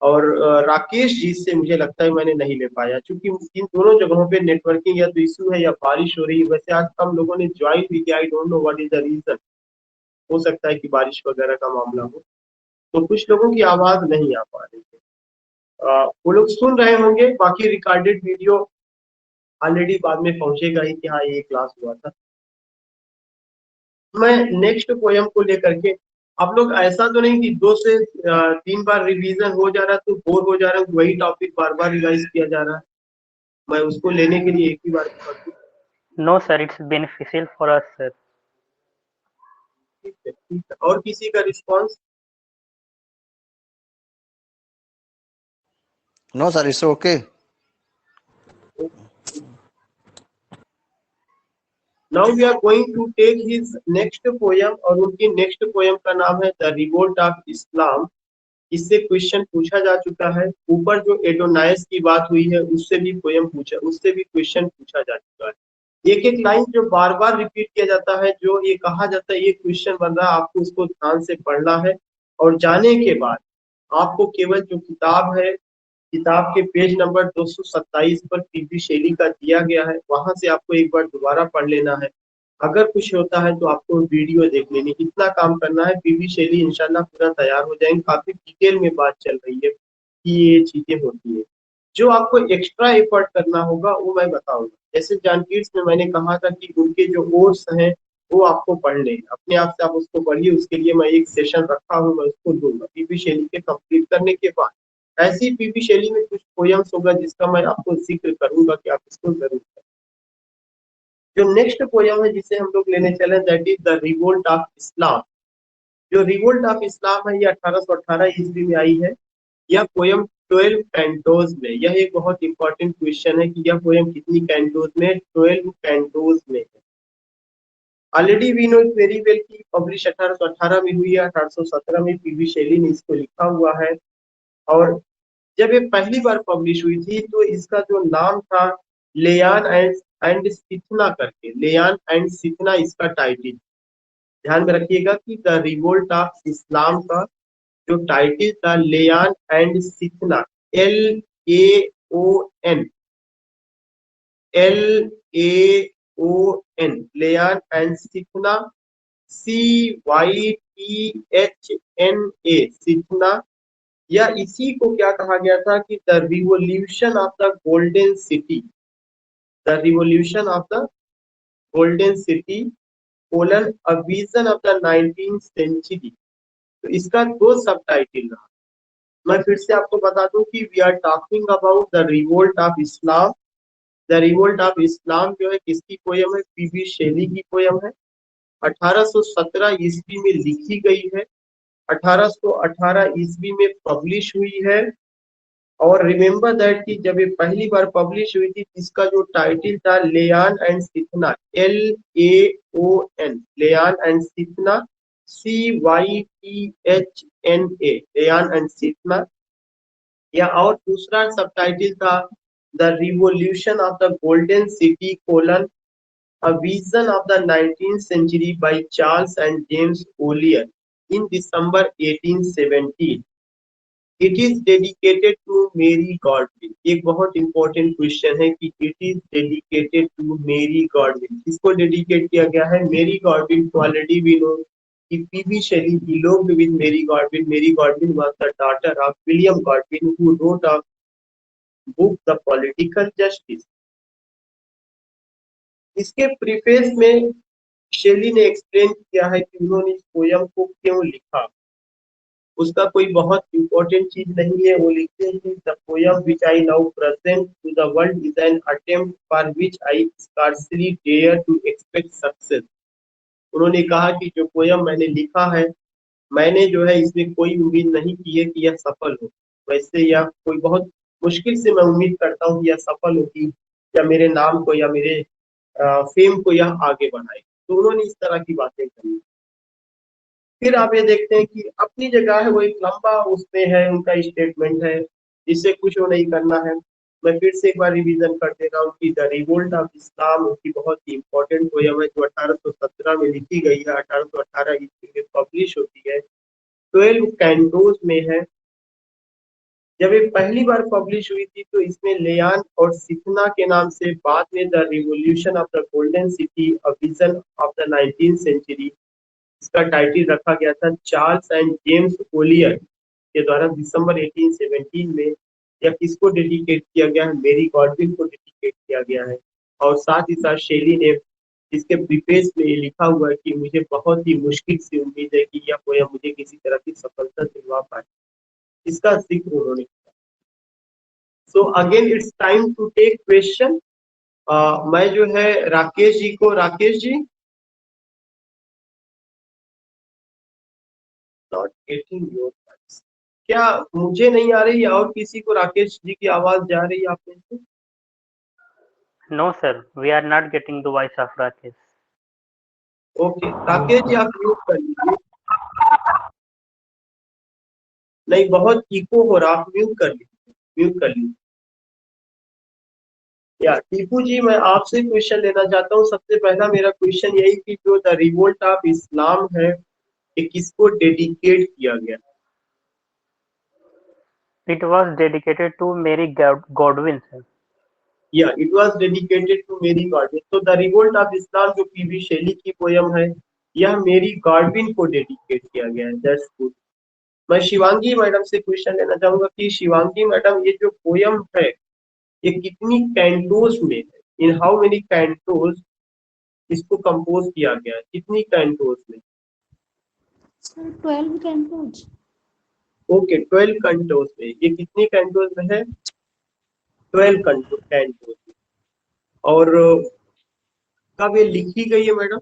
[SPEAKER 1] और राकेश जी से मुझे लगता है मैंने नहीं ले पाया, क्योंकि इन दोनों जगहों पे नेटवर्किंग या तो इशू है या बारिश हो रही है। वैसे आज कम लोगों ने ज्वाइन भी किया, I don't know what is the reason. हो सकता है कि बारिश वगैरह का मामला हो, तो कुछ लोगों की आवाज नहीं आ पा रही है। वो लोग सुन रहे होंगे, बाकी रिकॉर्डेड वीडियो ऑलरेडी बाद में पहुंचेगा ही कि हाँ ये क्लास हुआ था। मैं नेक्स्ट पोयम को लेकर के, आप लोग ऐसा तो नहीं कि दो से तीन बार रिवीजन हो जा रहा है तो बोर हो जा रहा है, वही टॉपिक बार बार रिवाइज किया जा रहा है? मैं उसको लेने के लिए एक ही बार पढ़ूं?
[SPEAKER 3] No, sir, it's beneficial for us, sir.
[SPEAKER 1] ठीक है, ठीक है। और किसी का response?
[SPEAKER 2] No sir, it's okay.
[SPEAKER 1] Now we are going to take his next poem, और उनकी नेक्स्ट पोयम का नाम है द रिवोल्ट ऑफ इस्लाम। इससे क्वेश्चन पूछा जा चुका है। ऊपर जो एडोनाइस की बात हुई है उससे भी पोयम पूछा, उससे भी क्वेश्चन पूछा जा चुका है। एक एक लाइन जो बार बार रिपीट किया जाता है, जो ये कहा जाता है ये क्वेश्चन बन रहा है, आपको उसको ध्यान से पढ़ना है, और जाने के बाद आपको केवल जो किताब है, किताब के पेज नंबर 227 पर पीपी शैली का दिया गया है, वहां से आपको एक बार दोबारा पढ़ लेना है। अगर कुछ होता है तो आपको वीडियो देख लेनी, इतना काम करना है। पीपी शैली इंशाल्लाह पूरा तैयार हो जाएंगे। काफी डिटेल में बात चल रही है कि ये चीजें होती है। जो आपको एक्स्ट्रा एफर्ट करना होगा वो मैं बताऊंगा। जैसे जानकीर्स में मैंने कहा था कि उनके जो ओट्स हैं वो आपको पढ़ लें, अपने आप से आप उसको पढ़िए। उसके लिए मैं एक सेशन रखा हूँ, मैं उसको दूंगा पीपी शैली के कंप्लीट करने के बाद। ऐसी पीपी शैली में कुछ पोयम्स होगा जिसका मैं आपको जिक्र करूंगा कि आप इसको जरूर करें। जो नेक्स्ट पोयम है जिसे हम लोग लेने चले, that is the revolt of Islam. जो रिवोल्ट ऑफ इस्लाम है ये 1818 ईस्वी में आई है। यह पोयम 12 कैंटोज में, यह एक बहुत इंपॉर्टेंट क्वेश्चन है कि यह पोयम कितनी कैंटोज में? 12 कैंटोज में है। Already we know very well की पब्लिश 1818 में हुई है, 1817 में पीबी शैली ने इसको लिखा हुआ है। और जब ये पहली बार पब्लिश हुई थी तो इसका जो नाम था लेयान एंड सिथना करके, लेयान एंड सिथना इसका टाइटल। ध्यान में रखिएगा कि द रिवोल्ट ऑफ इस्लाम का जो टाइटल था Laon and Cythna, LAON, LAON, Laon and Cythna CYTHNA, Cythna, या इसी को क्या कहा गया था कि the revolution of the golden city, the revolution of the golden city colon a vision of the 19th century. तो इसका दो सब टाइटल रहा। मैं फिर से आपको बता दूं कि we are talking about the revolt of Islam. The revolt of Islam जो है किसकी पोयम है? पीबी शेली की पोयम है। 1817 ईस्वी में लिखी गई है, 1818 ईस्वी में पब्लिश हुई है। और रिमेम्बर दैट कि जब ये पहली बार पब्लिश हुई थी, इसका जो टाइटल था Laon and Cythna, LAON, Laon and Cythna, CYTHNA, Laon and Cythna. या और दूसरा सब टाइटल था the revolution of the golden city colon a vision of the 19th century by Charles and James Ollier in December 1817। It is dedicated to Mary Godwin. एक बहुत important question है कि it is dedicated to Mary Godwin, किसको dedicate किया गया है? Mary Godwin को already we no कि PB Shelley eloped with Mary Godwin. Mary Godwin was the daughter of William Godwin, who wrote a book, The Political Justice. इसके preface में शेली ने explain किया है कि उन्होंने इस पोयम को क्यों लिखा। उसका कोई बहुत इंपॉर्टेंट चीज नहीं है। वो लिखते हैं कि the poem which I now present to the world is an attempt for which I scarcely dare to expect success. उन्होंने कहा कि जो पोयम मैंने लिखा है, मैंने जो है इसमें कोई उम्मीद नहीं की है कि यह सफल हो। वैसे यह कोई बहुत मुश्किल से मैं उम्मीद करता हूँ कि यह सफल होगी या मेरे नाम को या मेरे फेम को यह आगे बढ़ाए। तो उन्होंने इस तरह की बातें कही। फिर आप ये देखते हैं कि अपनी जगह है वो एक लंबा उसमें है, उनका स्टेटमेंट है, जिससे कुछ वो नहीं करना है। मैं फिर से एक बार रिवीजन कर दे रहा हूँ कि द रिवोल्ट ऑफ इस्लाम उसकी बहुत ही इंपॉर्टेंट पोयम है जो 1817 में लिखी गई है, 1818 ईस्वी में पब्लिश होती है, 12 कैंटोज में है। जब ये पहली बार पब्लिश हुई थी तो इसमें लेयान और सिथना के नाम से, बाद में the revolution of the golden city a vision of the 19th century, इसका टाइटल रखा गया था चार्ल्स एंड जेम्स ओलियर के द्वारा दिसंबर 1817 में। या किसको डेडिकेट किया गया है? मेरी गॉडविन को डेडिकेट किया गया है। और साथ ही साथ शेली ने इसके प्रीफेस में लिखा हुआ है कि मुझे बहुत ही मुश्किल से उम्मीद है कि यह पोयम मुझे किसी तरह की सफलता दिलवा पाए। इसका जिक्र उन्होंने किया। So again it's time to take question. मैं जो है राकेश जी को, Rakesh ji not getting your voice, क्या मुझे नहीं आ रही और किसी को राकेश जी की आवाज जा रही है आप में से?
[SPEAKER 3] No, sir. We are not getting the voice of Rakesh.
[SPEAKER 1] Okay Rakesh ji आप म्यूट कर लीजिए। नहीं, बहुत इको हो रहा, आप म्यूट कर लीजिए, म्यूट कर लीजिए। या टीपू जी, मैं आपसे क्वेश्चन लेना चाहता हूँ। सबसे पहला मेरा क्वेश्चन यही कि जो द रिवोल्ट ऑफ इस्लाम है ये किसको डेडिकेट किया गया?
[SPEAKER 3] It was dedicated to Mary Godwin, sir.
[SPEAKER 1] या it was dedicated to Mary Godwin. तो द रिवोल्ट ऑफ इस्लाम जो पीबी शेली की पोयम है, यह मेरी गॉडविन को डेडिकेट किया गया है। That's good. मैं शिवांगी मैडम से क्वेश्चन लेना चाहूंगा कि शिवांगी मैडम, ये जो पोयम है ये कितनी कैंटोज में है? इन हाउ मेनी कैंटोज इसको कंपोज किया गया है? कितनी कैंटोज में?
[SPEAKER 4] Sir 12 cantos.
[SPEAKER 1] ओके 12 कैंटोज में। ये कितनी कैंटोज में है? 12 कैंटोज में। और कब ये लिखी गई है मैडम?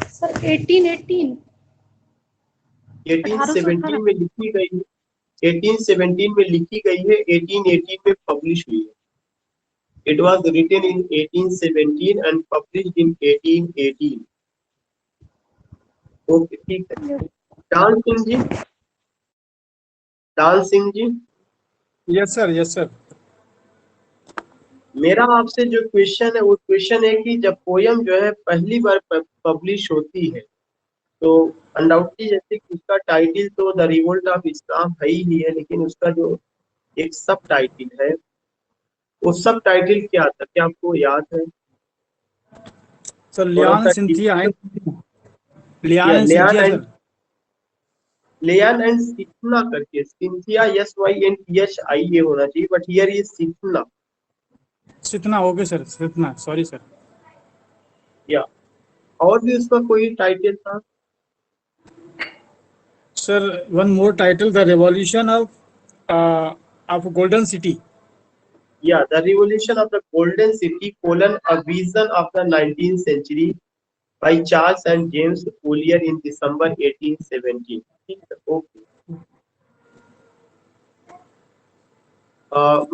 [SPEAKER 4] सर 1818
[SPEAKER 1] 1817 में लिखी गई है। 1817 में लिखी गई है, 1818 में पब्लिश हुई है। It was written in 1817 and published in 1818. Okay ठीक है। डांस सिंह जी, डांस सिंह जी,
[SPEAKER 6] यस सर, यस सर।
[SPEAKER 1] मेरा आपसे जो क्वेश्चन है वो क्वेश्चन है कि जब पोयम जो है पहली बार पब्लिश होती है तो अनडाउटली जैसे कि उसका टाइटल तो द रिवोल्ट ऑफ इस्लाम है ही है, लेकिन उसका जो एक सब टाइटल है वो सब टाइटल क्या था? क्या आपको याद है?
[SPEAKER 6] सर
[SPEAKER 1] थोड़ा
[SPEAKER 6] लियान
[SPEAKER 1] सा
[SPEAKER 6] Cynthia and
[SPEAKER 1] Yeah,
[SPEAKER 6] Laon and Cynthia sir.
[SPEAKER 1] Laon and Cythna करके, सिंथिया SYNTHIA होना चाहिए, बट हियर ये Cythna.
[SPEAKER 6] Cythna, okay sir, Cythna, sorry sir.
[SPEAKER 1] या और भी उसका कोई टाइटल था?
[SPEAKER 6] Sir one more title, the revolution of golden city.
[SPEAKER 1] Yeah, the revolution of the golden city colon a vision of the 19th century by Charles and James Collier in December 1817. ठीक है, okay.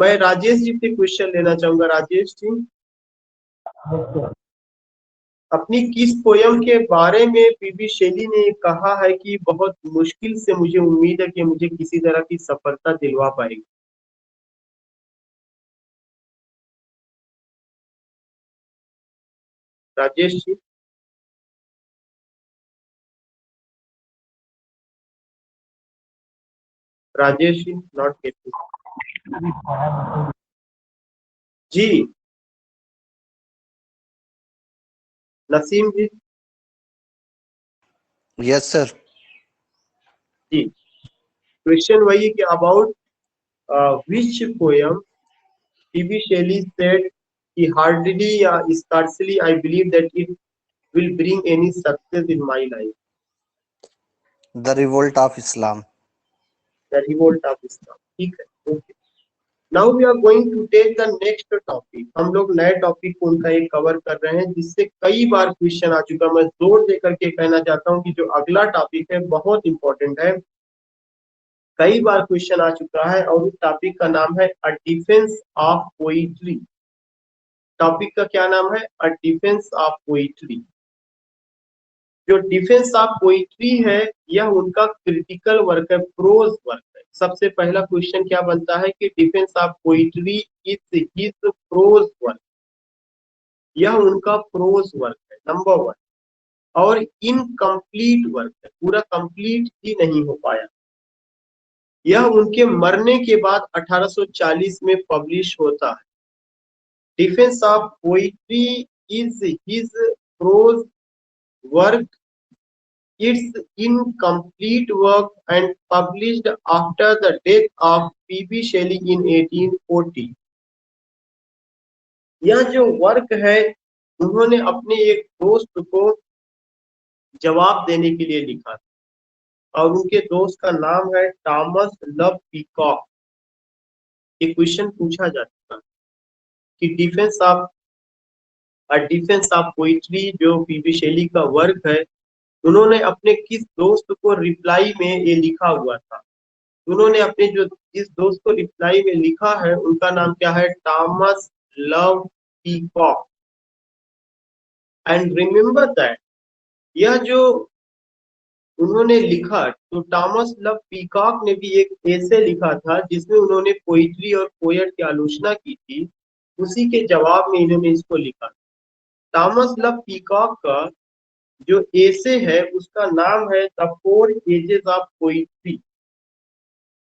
[SPEAKER 1] मैं राजेश जी से question लेना चाहूंगा। राजेश जी, अपनी किस poem के बारे में पीबी शैली ने कहा है कि बहुत मुश्किल से मुझे उम्मीद है कि मुझे किसी तरह की सफलता दिलवा पाएगी? Rajesh ji, Rajesh ji, not getting. जी, नसीम जी।
[SPEAKER 2] Yes, sir.
[SPEAKER 1] जी, क्वेश्चन वही कि about which poem PB Shelley said कि हार्डली या scarcely I believe that it will bring any success in my life.
[SPEAKER 2] The Revolt of Islam.
[SPEAKER 1] The revolt of Islam. ठीक है, okay. Now we are going to take the next topic. हम लोग नए topic को उनका एक cover कर रहे हैं जिससे कई बार क्वेश्चन आ चुका है। मैं जोर देकर के कहना चाहता हूं कि जो अगला टॉपिक है बहुत इंपॉर्टेंट है, कई बार क्वेश्चन आ चुका है, और उस टॉपिक का नाम है a defence of poetry. Topic का क्या नाम है? A defence of poetry. जो डिफेंस ऑफ पोइट्री है यह उनका क्रिटिकल वर्क है, प्रोज वर्क है। सबसे पहला क्वेश्चन क्या बनता है कि defence of poetry is his prose work, यह उनका प्रोज वर्क है, नंबर वन। और इनकम्प्लीट वर्क है, पूरा कंप्लीट ही नहीं हो पाया। यह उनके मरने के बाद 1840 में पब्लिश होता है। Defence of poetry is his prose work. It's incomplete work and published after the death of P.B. Shelley in 1840. यह जो वर्क है उन्होंने अपने एक दोस्त को जवाब देने के लिए लिखा और उनके दोस्त का नाम है थॉमस लव पीकॉक। ये क्वेश्चन पूछा जा चुका है कि डिफेंस ऑफ पोइट्री जो पीबी शैली का वर्क है, उन्होंने अपने किस दोस्त को रिप्लाई में ये लिखा हुआ था। उन्होंने अपने जो जिस दोस्त को रिप्लाई में लिखा है उनका नाम क्या है? Thomas Love peacock. And remember that यह जो उन्होंने लिखा, तो थॉमस लव पीकॉक ने भी एक ऐसे लिखा था जिसमें उन्होंने पोइट्री और पोएट की आलोचना की थी। उसी के जवाब में इन्होंने इसको लिखा। थॉमस लव पीकॉक का जो ऐसे है उसका नाम है the four ages of poetry.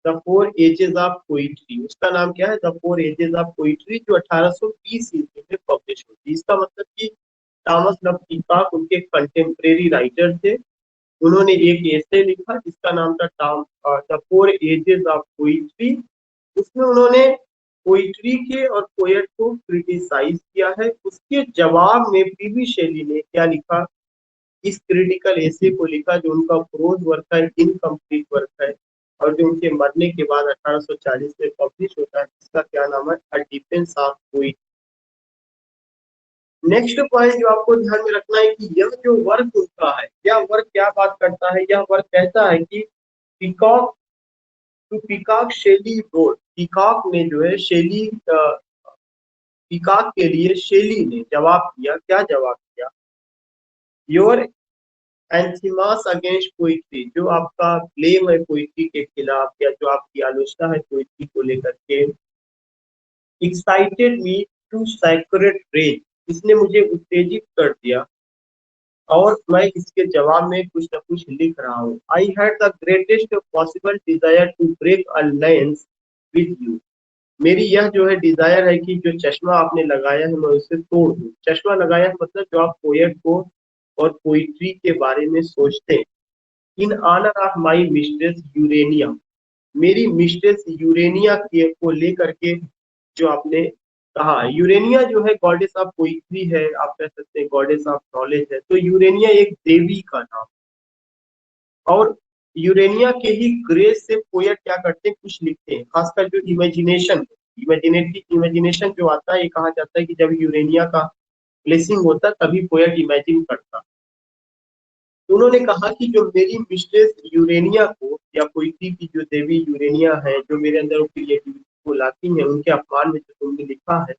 [SPEAKER 1] The four ages of poetry, उसका नाम क्या है? The four ages of poetry, जो 1820 ईस्वी में पब्लिश हुई। इसका मतलब कि थॉमस लव पीकॉक उनके कंटेम्प्रेरी राइटर थे। उन्होंने एक ऐसे लिखा जिसका नाम था the four ages of poetry. उसमें उन्होंने पोइट्री के और पोएट को क्रिटिसाइज किया है। उसके जवाब में पीबी शैली ने क्या लिखा? इस क्रिटिकल एसे को लिखा जो उनका प्रोज वर्क है, इनकम्प्लीट वर्क है, और जो उनके मरने के बाद 1840 में पब्लिश होता है, जिसका क्या नाम है? A defence of poetry. Next point जो आपको ध्यान में रखना है कि यह जो वर्क उनका है, यह वर्क क्या बात करता है? यह वर्क कहता है कि पीकॉक टू पीकॉक शैली रोड। पीकॉक ने जो है शैली पीकॉक के लिए शैली ने जवाब दिया। क्या जवाब दिया? योर एंथीमास अगेंस्ट पोइट्री, जो आपका ब्लेम है पोइट्री के खिलाफ या जो आपकी आलोचना है पोइट्री को लेकर के, excited me to sacred rage, इसने मुझे उत्तेजित कर दिया और मैं इसके जवाब में कुछ न कुछ लिख रहा हूँ। I had the greatest possible desire to break a lines with you, मेरी यह जो है डिजायर है कि जो चश्मा आपने लगाया है मैं उसे तोड़ दूं। चश्मा लगाया है मतलब जो आप पोएट को और पोइट्री के बारे में सोचते हैं। In honour of my mistress Urania, मेरी मिस्ट्रेस यूरेनिया के को लेकर के जो आपने कहा। यूरेनिया जो है गॉडेस ऑफ पोइट्री है, आप कह सकते हैं गॉडेस ऑफ नॉलेज है। तो यूरेनिया एक देवी का नाम, और यूरेनिया के ही ग्रेस से पोएट क्या करते हैं, कुछ लिखते हैं। खासकर जो इमेजिनेशन जो आता है, ये कहा जाता है कि जब यूरेनिया का ब्लेसिंग होता है तभी पोएट इमेजिन करता। तो उन्होंने कहा कि जो मेरी मिस्ट्रेस यूरेनिया को, या पोइट्री की जो देवी यूरेनिया है, जो मेरे अंदर वो क्रिएटिविटी को लाती है, उनके अपमान में जो तुमने लिखा है,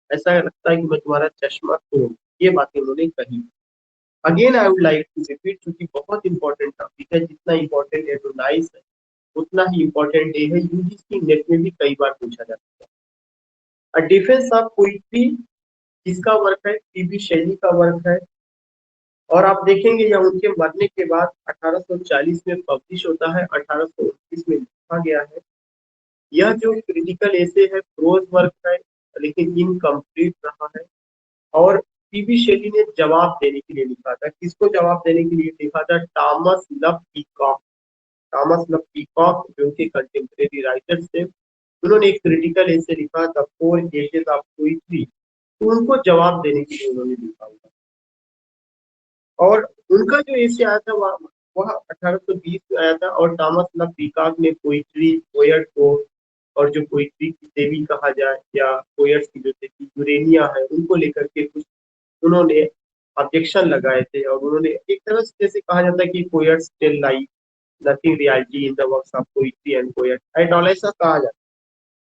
[SPEAKER 1] ऐसा लगता है कि मैं तुम्हारा चश्मा तोड़। ये बातें उन्होंने कही। Again I would like to repeat, क्योंकि बहुत इंपॉर्टेंट टॉपिक है। जितना इंपॉर्टेंट एडोनाइस है उतना ही इंपॉर्टेंट ये है। यूजीसी नेट में भी कई बार पूछा जाता है। अ डिफेंस ऑफ पोइट्री किसका वर्क है? पीबी शैली का वर्क है। और आप देखेंगे यह उनके मरने के बाद 1840 में पब्लिश होता है, 1829 में लिखा गया है। यह जो क्रिटिकल एसे है, प्रोज वर्क है, लेकिन इनकम्प्लीट रहा है। और पीबी शेली ने जवाब देने के लिए लिखा था। किसको जवाब देने के लिए लिखा था? Thomas Love Peacock. Thomas Love peacock जो उनके कंटेम्परेरी राइटर्स थे, उन्होंने एक क्रिटिकल एसे लिखा the four ages of poetry. तो उनको जवाब देने के लिए उन्होंने लिखा हुआ। और उनका जो एसे आया था वह 1820 में आया था। और थॉमस लव पीकॉक ने पोइट्री, पोएट को, और जो पोइट्री की देवी कहा जाए या पोएट्स की जो देवी यूरेनिया है, उनको लेकर के कुछ उन्होंने ऑब्जेक्शन लगाए थे। और उन्होंने एक तरह से जैसे कहा जाता है कि poets tell lie, nothing reality in the works of poetry and poet, idle ऐसा कहा जाता है।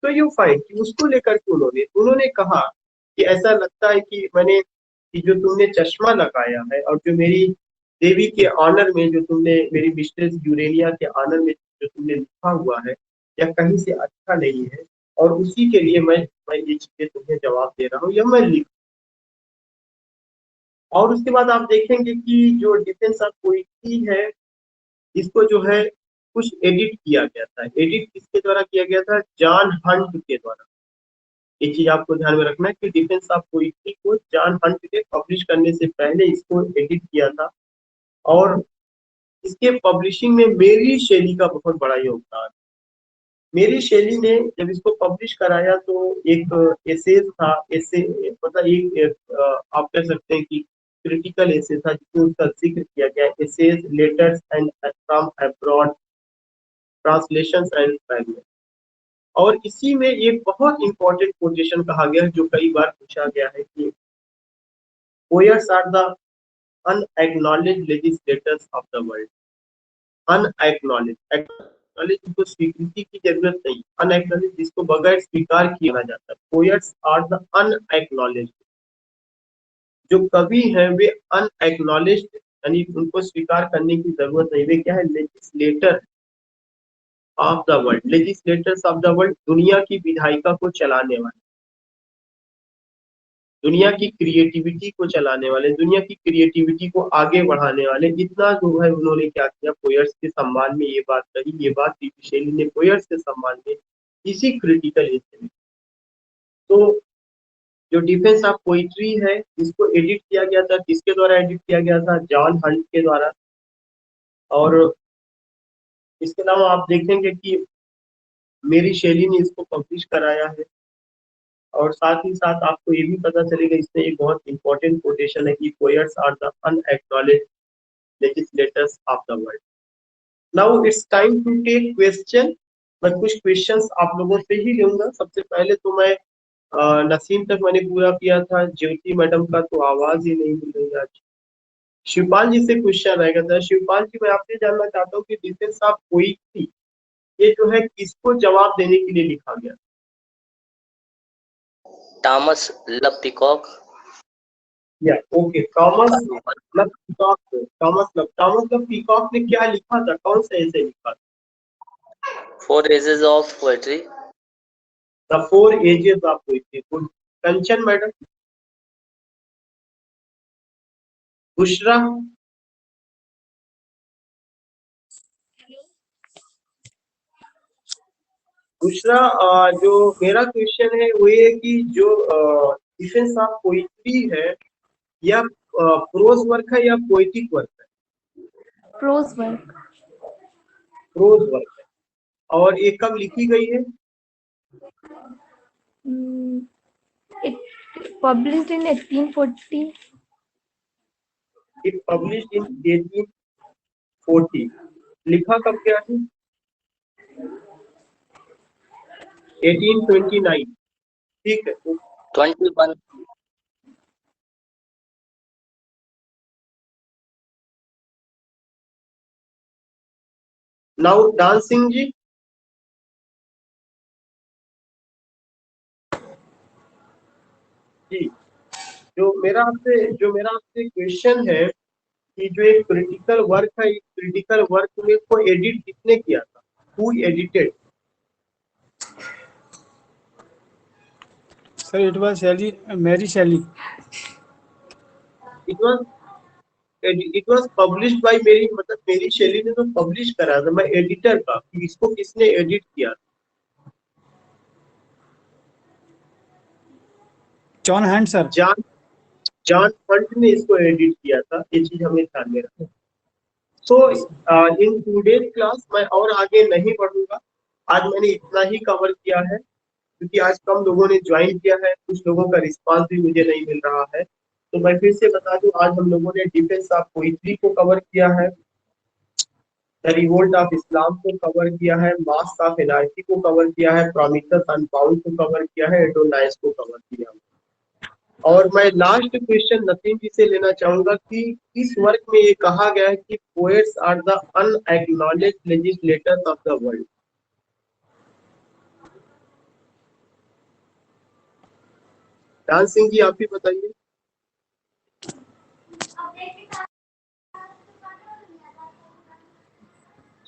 [SPEAKER 1] तो यू फाइंड कि उसको लेकर के उन्होंने कहा कि ऐसा लगता है कि मैंने, कि जो तुमने चश्मा लगाया है और जो मेरी देवी के ऑनर में, जो तुमने मेरी मिस्ट्रेस यूरेनिया के ऑनर में जो तुमने लिखा हुआ है, या कहीं से अच्छा नहीं है। और उसी के लिए मैं ये चीजें तुम्हें जवाब दे रहा हूँ, यह मैं लिख। और उसके बाद आप देखेंगे कि जो डिफेंस ऑफ पोइट्री है, इसको जो है कुछ एडिट किया गया था। एडिट किसके द्वारा किया गया था? जॉन हंट के द्वारा। ये चीज आपको ध्यान में रखना है कि डिफेंस ऑफ पोइट्री को जॉन हंट ने पब्लिश करने से पहले इसको एडिट किया था। और इसके पब्लिशिंग में मेरी शैली का बहुत बड़ा योगदान। मेरी शैली ने जब इसको पब्लिश कराया तो एक एसेज था, एसे मतलब आप कह सकते हैं कि क्रिटिकल एसे था, जिसमें उसका जिक्र किया गया, essays, letters and from abroad, translations and fragment. और इसी में एक बहुत इंपॉर्टेंट कोटेशन कहा गया है, जो कई बार पूछा गया है कि poets are the unacknowledged legislators of the world. Unacknowledge, acknowledge जिसको स्वीकृति की जरूरत नहीं, अनएक्नॉलेज जिसको बगैर स्वीकार किया जाता है। पोएट्स आर द अनएक्नॉलेज, जो कवि हैं वे अनएक्नॉलेज, यानी उनको स्वीकार करने की जरूरत नहीं। वे क्या है? Legislator of the world. Legislators of the world, दुनिया की विधायिका को चलाने वाले, दुनिया की क्रिएटिविटी को चलाने वाले, दुनिया की क्रिएटिविटी को आगे बढ़ाने वाले। इतना जो है उन्होंने क्या किया, पोएट्स के सम्मान में ये बात कही। ये बात पीपी शैली ने पोएट्स के सम्मान में इसी क्रिटिकल एसे में। तो जो डिफेंस ऑफ पोइट्री है, इसको एडिट किया गया था। किसके द्वारा एडिट किया गया था? जॉन हंट के द्वारा। और इसके अलावा आप देखेंगे कि मेरी शैली ने इसको पब्लिश कराया है। और साथ ही साथ आपको ये भी पता चलेगा, इसमें एक बहुत इंपॉर्टेंट कोटेशन है कि poets are the unacknowledged legislators of the world. Now it's time to take question. मैं कुछ क्वेश्चंस आप लोगों से ही लूंगा। सबसे पहले तो मैं नसीम तक मैंने पूरा किया था। ज्योति मैडम का तो आवाज ही नहीं मिल रही आज। शिवपाल जी से क्वेश्चन रहेगा था। शिवपाल जी, मैं आपसे जानना चाहता हूँ कि डिफेंस ऑफ पोइट्री ये जो है किसको जवाब देने के लिए लिखा गया?
[SPEAKER 5] Thomas Love Peacock.
[SPEAKER 1] या okay, Thomas Love Peacock. Thomas Love Peacock ने क्या लिखा था? कौन सा ऐसे लिखा था?
[SPEAKER 5] Four ages of poetry.
[SPEAKER 1] The four ages of poetry. Kanchan madam, Bushra, दूसरा जो मेरा क्वेश्चन है वो ये कि जो डिफेंस ऑफ पोइट्री है या प्रोज वर्क है या पोएटिक वर्क है?
[SPEAKER 4] Prose work.
[SPEAKER 1] प्रोज वर्क है। और ये कब लिखी गई है?
[SPEAKER 4] It published in 1840.
[SPEAKER 1] It published in 1840। लिखा कब गया है? 1829। ठीक है।
[SPEAKER 5] 21.
[SPEAKER 1] नाउ डांसिंग जी। जी, जो मेरा आपसे क्वेश्चन है कि जो एक क्रिटिकल वर्क है, इस क्रिटिकल वर्क में को एडिट किसने किया था? Who edited?
[SPEAKER 6] Sir, it was Mary Shelley.
[SPEAKER 1] It was published by मेरी, मतलब मेरी शैली ने तो पब्लिश करा था। मैं एडिटर का, इसको किसने एडिट किया?
[SPEAKER 6] John Hunt, sir.
[SPEAKER 1] John Hunt ने इसको एडिट किया था। ये चीज हमें ध्यान में रखना। सो इन टुडेज क्लास मैं और आगे नहीं बढ़ूंगा। आज मैंने इतना ही कवर किया है, क्योंकि आज कम लोगों ने ज्वाइन किया है, कुछ लोगों का रिस्पांस भी मुझे नहीं मिल रहा है। तो मैं फिर से बता दूं, आज हम लोगों ने डिफेंस ऑफ पोइट्री को कवर किया है, द रिवोल्ट ऑफ इस्लाम को कवर किया है, मास्क ऑफ एनार्की को कवर किया है, प्रॉमिथस अनबाउंड को कवर किया है, एडोनाइस को कवर किया है। और मैं लास्ट क्वेश्चन नसीम जी से लेना चाहूंगा कि इस वर्क में ये कहा गया है कि poets are the unacknowledged legislators of the world. Dancing जी, आप ही बताइए।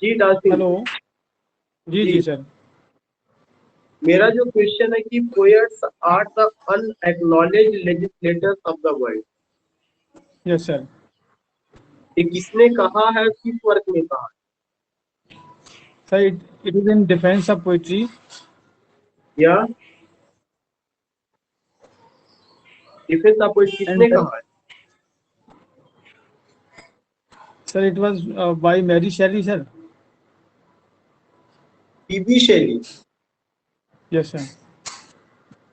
[SPEAKER 1] जी डांसिंग।
[SPEAKER 6] हेलो। जी सर।
[SPEAKER 1] मेरा जो क्वेश्चन है कि poets are the unacknowledged legislators of the world,
[SPEAKER 6] yes sir.
[SPEAKER 1] ये किसने कहा है, किस वर्क में कहा है?
[SPEAKER 6] Sir, it is in defense of poetry.
[SPEAKER 1] या डिफेंस ऑफ पोएट्री किसने
[SPEAKER 6] And
[SPEAKER 1] कहा है?
[SPEAKER 6] sir, it was by Mary Shelley, sir.
[SPEAKER 1] TB शैली।
[SPEAKER 6] Yes sir.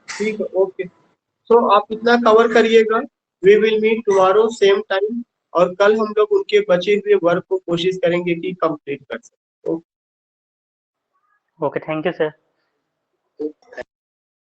[SPEAKER 1] ठीक है, ओके। सो आप इतना कवर करिएगा। We will meet tomorrow same time, और कल हम लोग उनके बचे हुए वर्क को कोशिश करेंगे कि कंप्लीट कर सकें।
[SPEAKER 3] Okay, thank you, sir.
[SPEAKER 1] Okay.